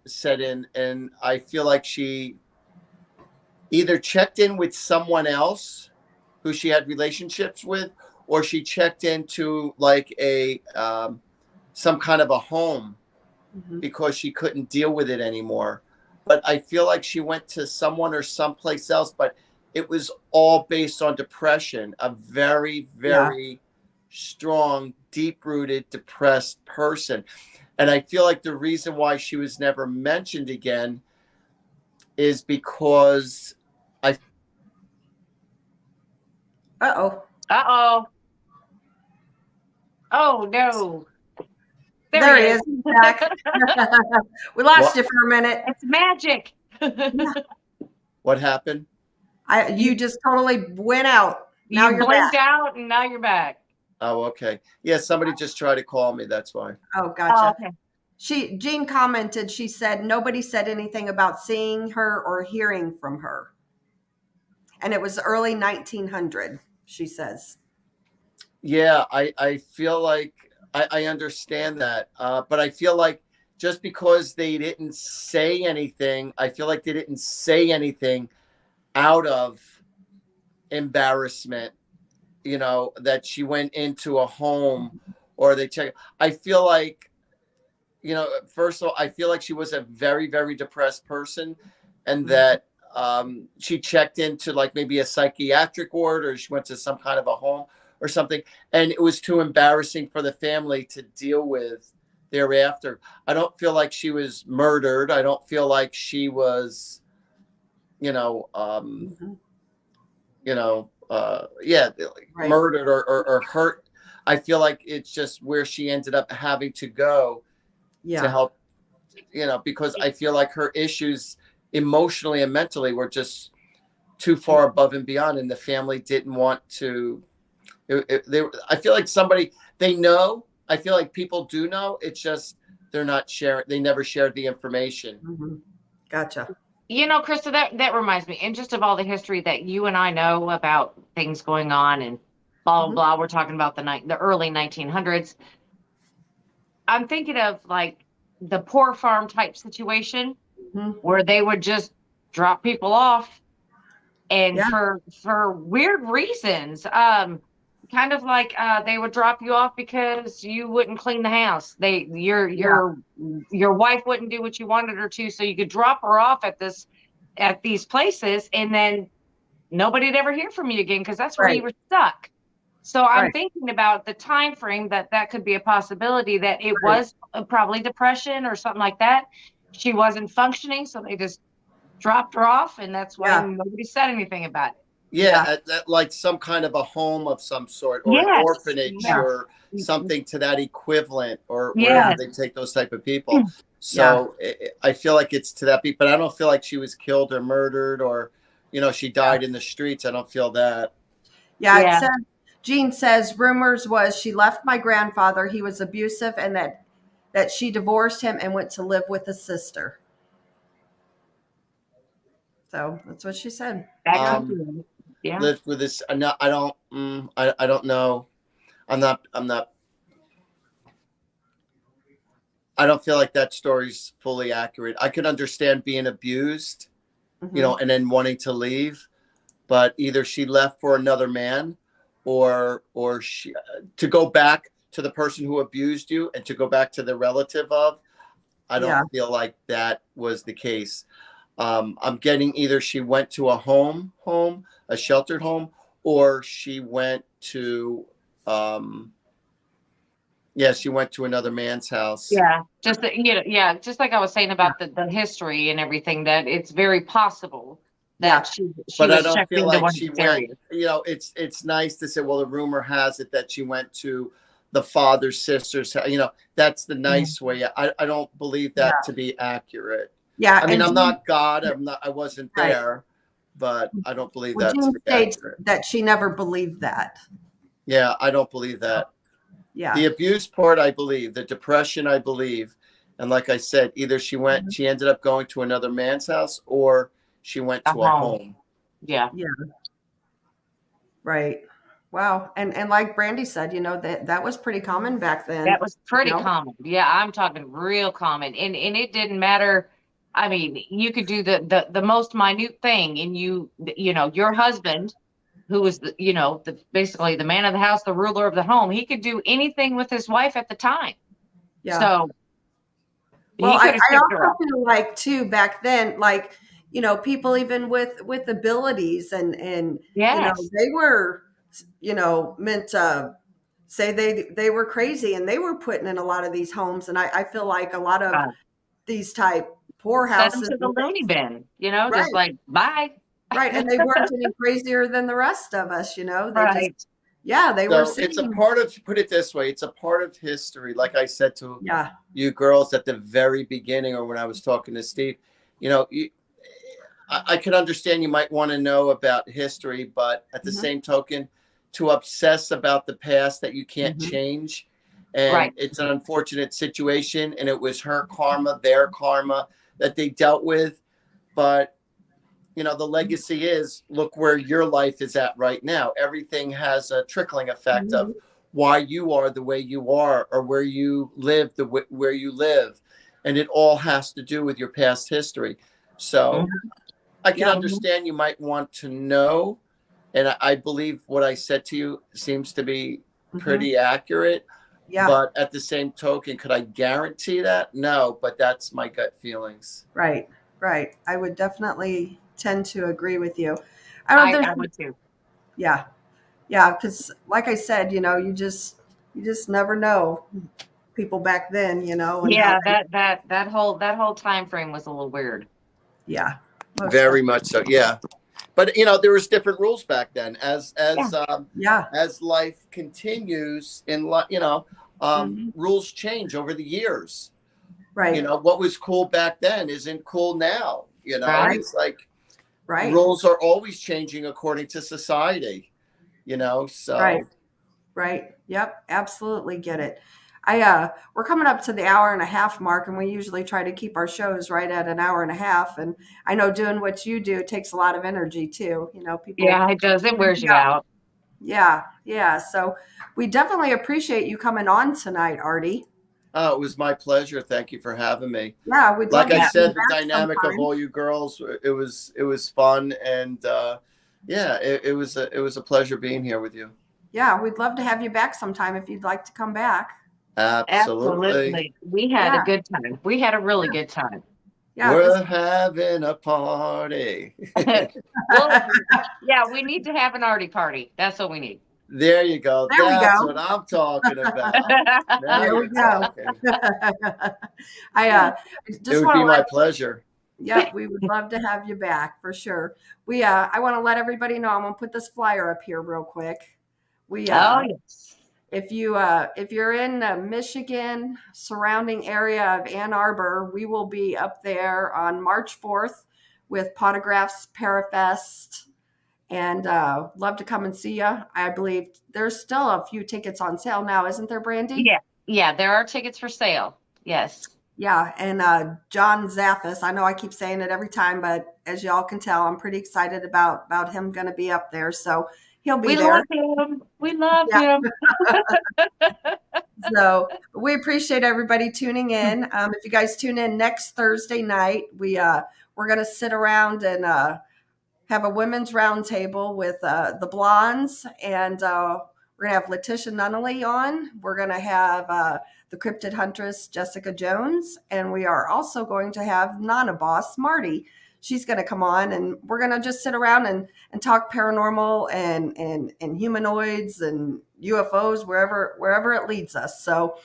set in, and I feel like she either checked in with someone else who she had relationships with, or she checked into like a some kind of a home because she couldn't deal with it anymore. But I feel like she went to someone or someplace else, but it was all based on depression, a very, Yeah. very strong, deep rooted, depressed person. And I feel like the reason why she was never mentioned again is because I Uh-oh. Uh-oh. Oh, no. There he is. is. He's back. We lost what, you for a minute. It's magic. what happened. You just totally went out. Now You you're blinked back. out and now you're back. Oh, okay. Yeah, somebody just tried to call me. That's why. Oh, Oh, gotcha. okay. Jean commented, she said, nobody said anything about seeing her or hearing from her. And it was early 1900, she says. Yeah, I feel like I understand that, but I feel like just because they didn't say anything, I feel like they didn't say anything out of embarrassment. You know, that she went into a home or they check. I feel like, you know, first of all, I feel like she was a very, very depressed person, and that she checked into like maybe a psychiatric ward, or she went to some kind of a home or something, and it was too embarrassing for the family to deal with thereafter. I don't feel like she was murdered. I don't feel like she was, you know, yeah, Right. murdered or hurt. I feel like it's just where she ended up having to go to Yeah. help, you know, because I feel like her issues emotionally and mentally were just too far above and beyond, and the family didn't want to. I feel like somebody they know. I feel like people do know. It's just they're not sharing. They never shared the information. Gotcha. You know, Krista, that reminds me, and just of all the history that you and I know about things going on and blah, blah, blah. We're talking about the early 1900s. I'm thinking of like the poor farm type situation where they would just drop people off, and Yeah. for weird reasons, kind of like they would drop you off because you wouldn't clean the house. Your wife wouldn't do what you wanted her to, so you could drop her off at these places, and then nobody'd ever hear from you again because that's where you were stuck. So I'm thinking about the time frame that could be a possibility, that it was probably depression or something like that. She wasn't functioning, so they just dropped her off, and that's why nobody said anything about it. Yeah, at like some kind of a home of some sort, or an orphanage, or something to that equivalent, or wherever they take those type of people. So I feel like it's to that beat, but I don't feel like she was killed or murdered, or, you know, she died in the streets. I don't feel that. Yeah, it says, Jean says, rumors was she left my grandfather. He was abusive, and that she divorced him and went to live with a sister. So that's what she said. Live with this. I don't know. I'm not. I don't feel like that story's fully accurate. I could understand being abused, you know, and then wanting to leave, but either she left for another man, or she to go back to the person who abused you and to go back to the relative of. I don't feel like that was the case. I'm getting either she went to a home, a sheltered home, or she went to, she went to another man's house. Yeah, just just like I was saying about the history and everything, that it's very possible that she But was I don't checked feel into like one she of these went. areas. You know, it's nice to say, well, the rumor has it that she went to the father's sister's. You know, that's the nice way. I don't believe that to be accurate. Yeah, I mean, I'm not God. I wasn't there, but I don't believe that to Jean be states accurate. that she never believed that. Yeah, I don't believe that. Yeah. The abuse part, I believe. The depression, I believe. And like I said, either she ended up going to another man's house, or she went to a home. Yeah. Yeah. Right. Wow. And like Brandy said, that was pretty common back then. That was pretty you know? common. Yeah, I'm talking real common. And it didn't matter. I mean, you could do the most minute thing, and your husband, who was basically the man of the house, the ruler of the home, he could do anything with his wife at the time. Yeah. So well, he I could have shipped her also up. feel like too back then, like, people even with abilities and Yes. they were, meant to say they were crazy, and they were putting in a lot of these homes. And I feel like a lot of these type Send him poorhouses to the and loony things, bin, right, just like, bye. right. And they weren't any crazier than the rest of us, they Right. just, they were So it's sitting. a part of, put it this way, it's a part of history. Like I said to Yeah. you girls at the very beginning, or when I was talking to Steve, I can understand you might want to know about history, but at the same token, to obsess about the past that you can't change. And Right. it's an unfortunate situation. And it was her karma, their karma that they dealt with. But, the legacy is, look where your life is at right now. Everything has a trickling effect of why you are the way you are, or where you live, where you live. And it all has to do with your past history. So I can understand you might want to know. And I believe what I said to you seems to be pretty accurate. Yeah. But at the same token, could I guarantee that? No, but that's my gut feelings. Right. Right. I would definitely tend to agree with you. I would too. Yeah. Yeah. Because like I said, you just never know people back then, and Yeah, how that whole time frame was a little weird. yeah. Very much so. Yeah. But there was different rules back then. As life continues in rules change over the years. Right. What was cool back then isn't cool now. Right. It's like Right. rules are always changing according to society. So Right. Yep. Absolutely get it. We're coming up to the hour and a half mark, and we usually try to keep our shows right at an hour and a half. And I know doing what you do takes a lot of energy too. People. Yeah, it does. It wears you out. Yeah. Yeah. So we definitely appreciate you coming on tonight, Artie. Oh, it was my pleasure. Thank you for having me. Yeah. We'd Like love to I have said, you the back dynamic sometime. of all you girls, it was fun. And it was a pleasure being here with you. Yeah. We'd love to have you back sometime if you'd like to come back. Absolutely. We had a good time. We had a really good time. Yeah. We're having a party. Well, yeah, we need to have an Artie party. That's what we need. There you go. There we That's go. what I'm talking about. Now There we you're go. talking. I It just would want be to my pleasure. yeah, we would love to have you back for sure. I want to let everybody know. I'm gonna put this flyer up here real quick. Yes. If you're in the Michigan surrounding area of Ann Arbor, we will be up there on March 4th with Potographs Parafest, and love to come and see you. I believe there's still a few tickets on sale now, isn't there, Brandy? Yeah, there are tickets for sale. Yes. Yeah, and John Zaffis, I know I keep saying it every time, but as y'all can tell, I'm pretty excited about him going to be up there. So he'll be there. Love him. We love him. So we appreciate everybody tuning in. If you guys tune in next Thursday night, we're going to sit around and have a women's roundtable with the Blondes, and we're going to have Letitia Nunnally on. We're going to have the Cryptid Huntress, Jessica Jones, and we are also going to have Nana Boss, Marty. She's going to come on, and we're going to just sit around and talk paranormal and humanoids and UFOs, wherever it leads us. So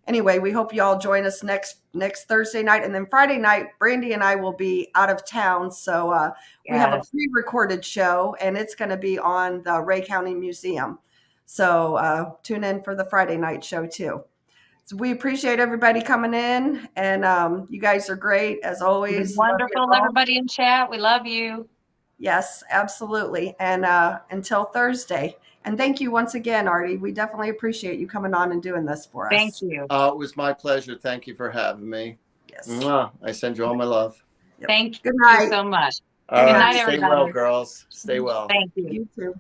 anyway, we hope you all join us next Thursday night. And then Friday night, Brandy and I will be out of town. So we have a pre-recorded show, and it's going to be on the Ray County Museum. So tune in for the Friday night show too. So we appreciate everybody coming in, and you guys are great as always. It's wonderful, everybody in chat. We love you. Yes, absolutely. And until Thursday. And thank you once again, Artie. We definitely appreciate you coming on and doing this for us. Thank you. It was my pleasure. Thank you for having me. Yes. Mwah. I send you all my love. Yep. Thank Good you night. so much. All Good right. night, Stay everybody. well, girls. Stay well. Thank you. You too.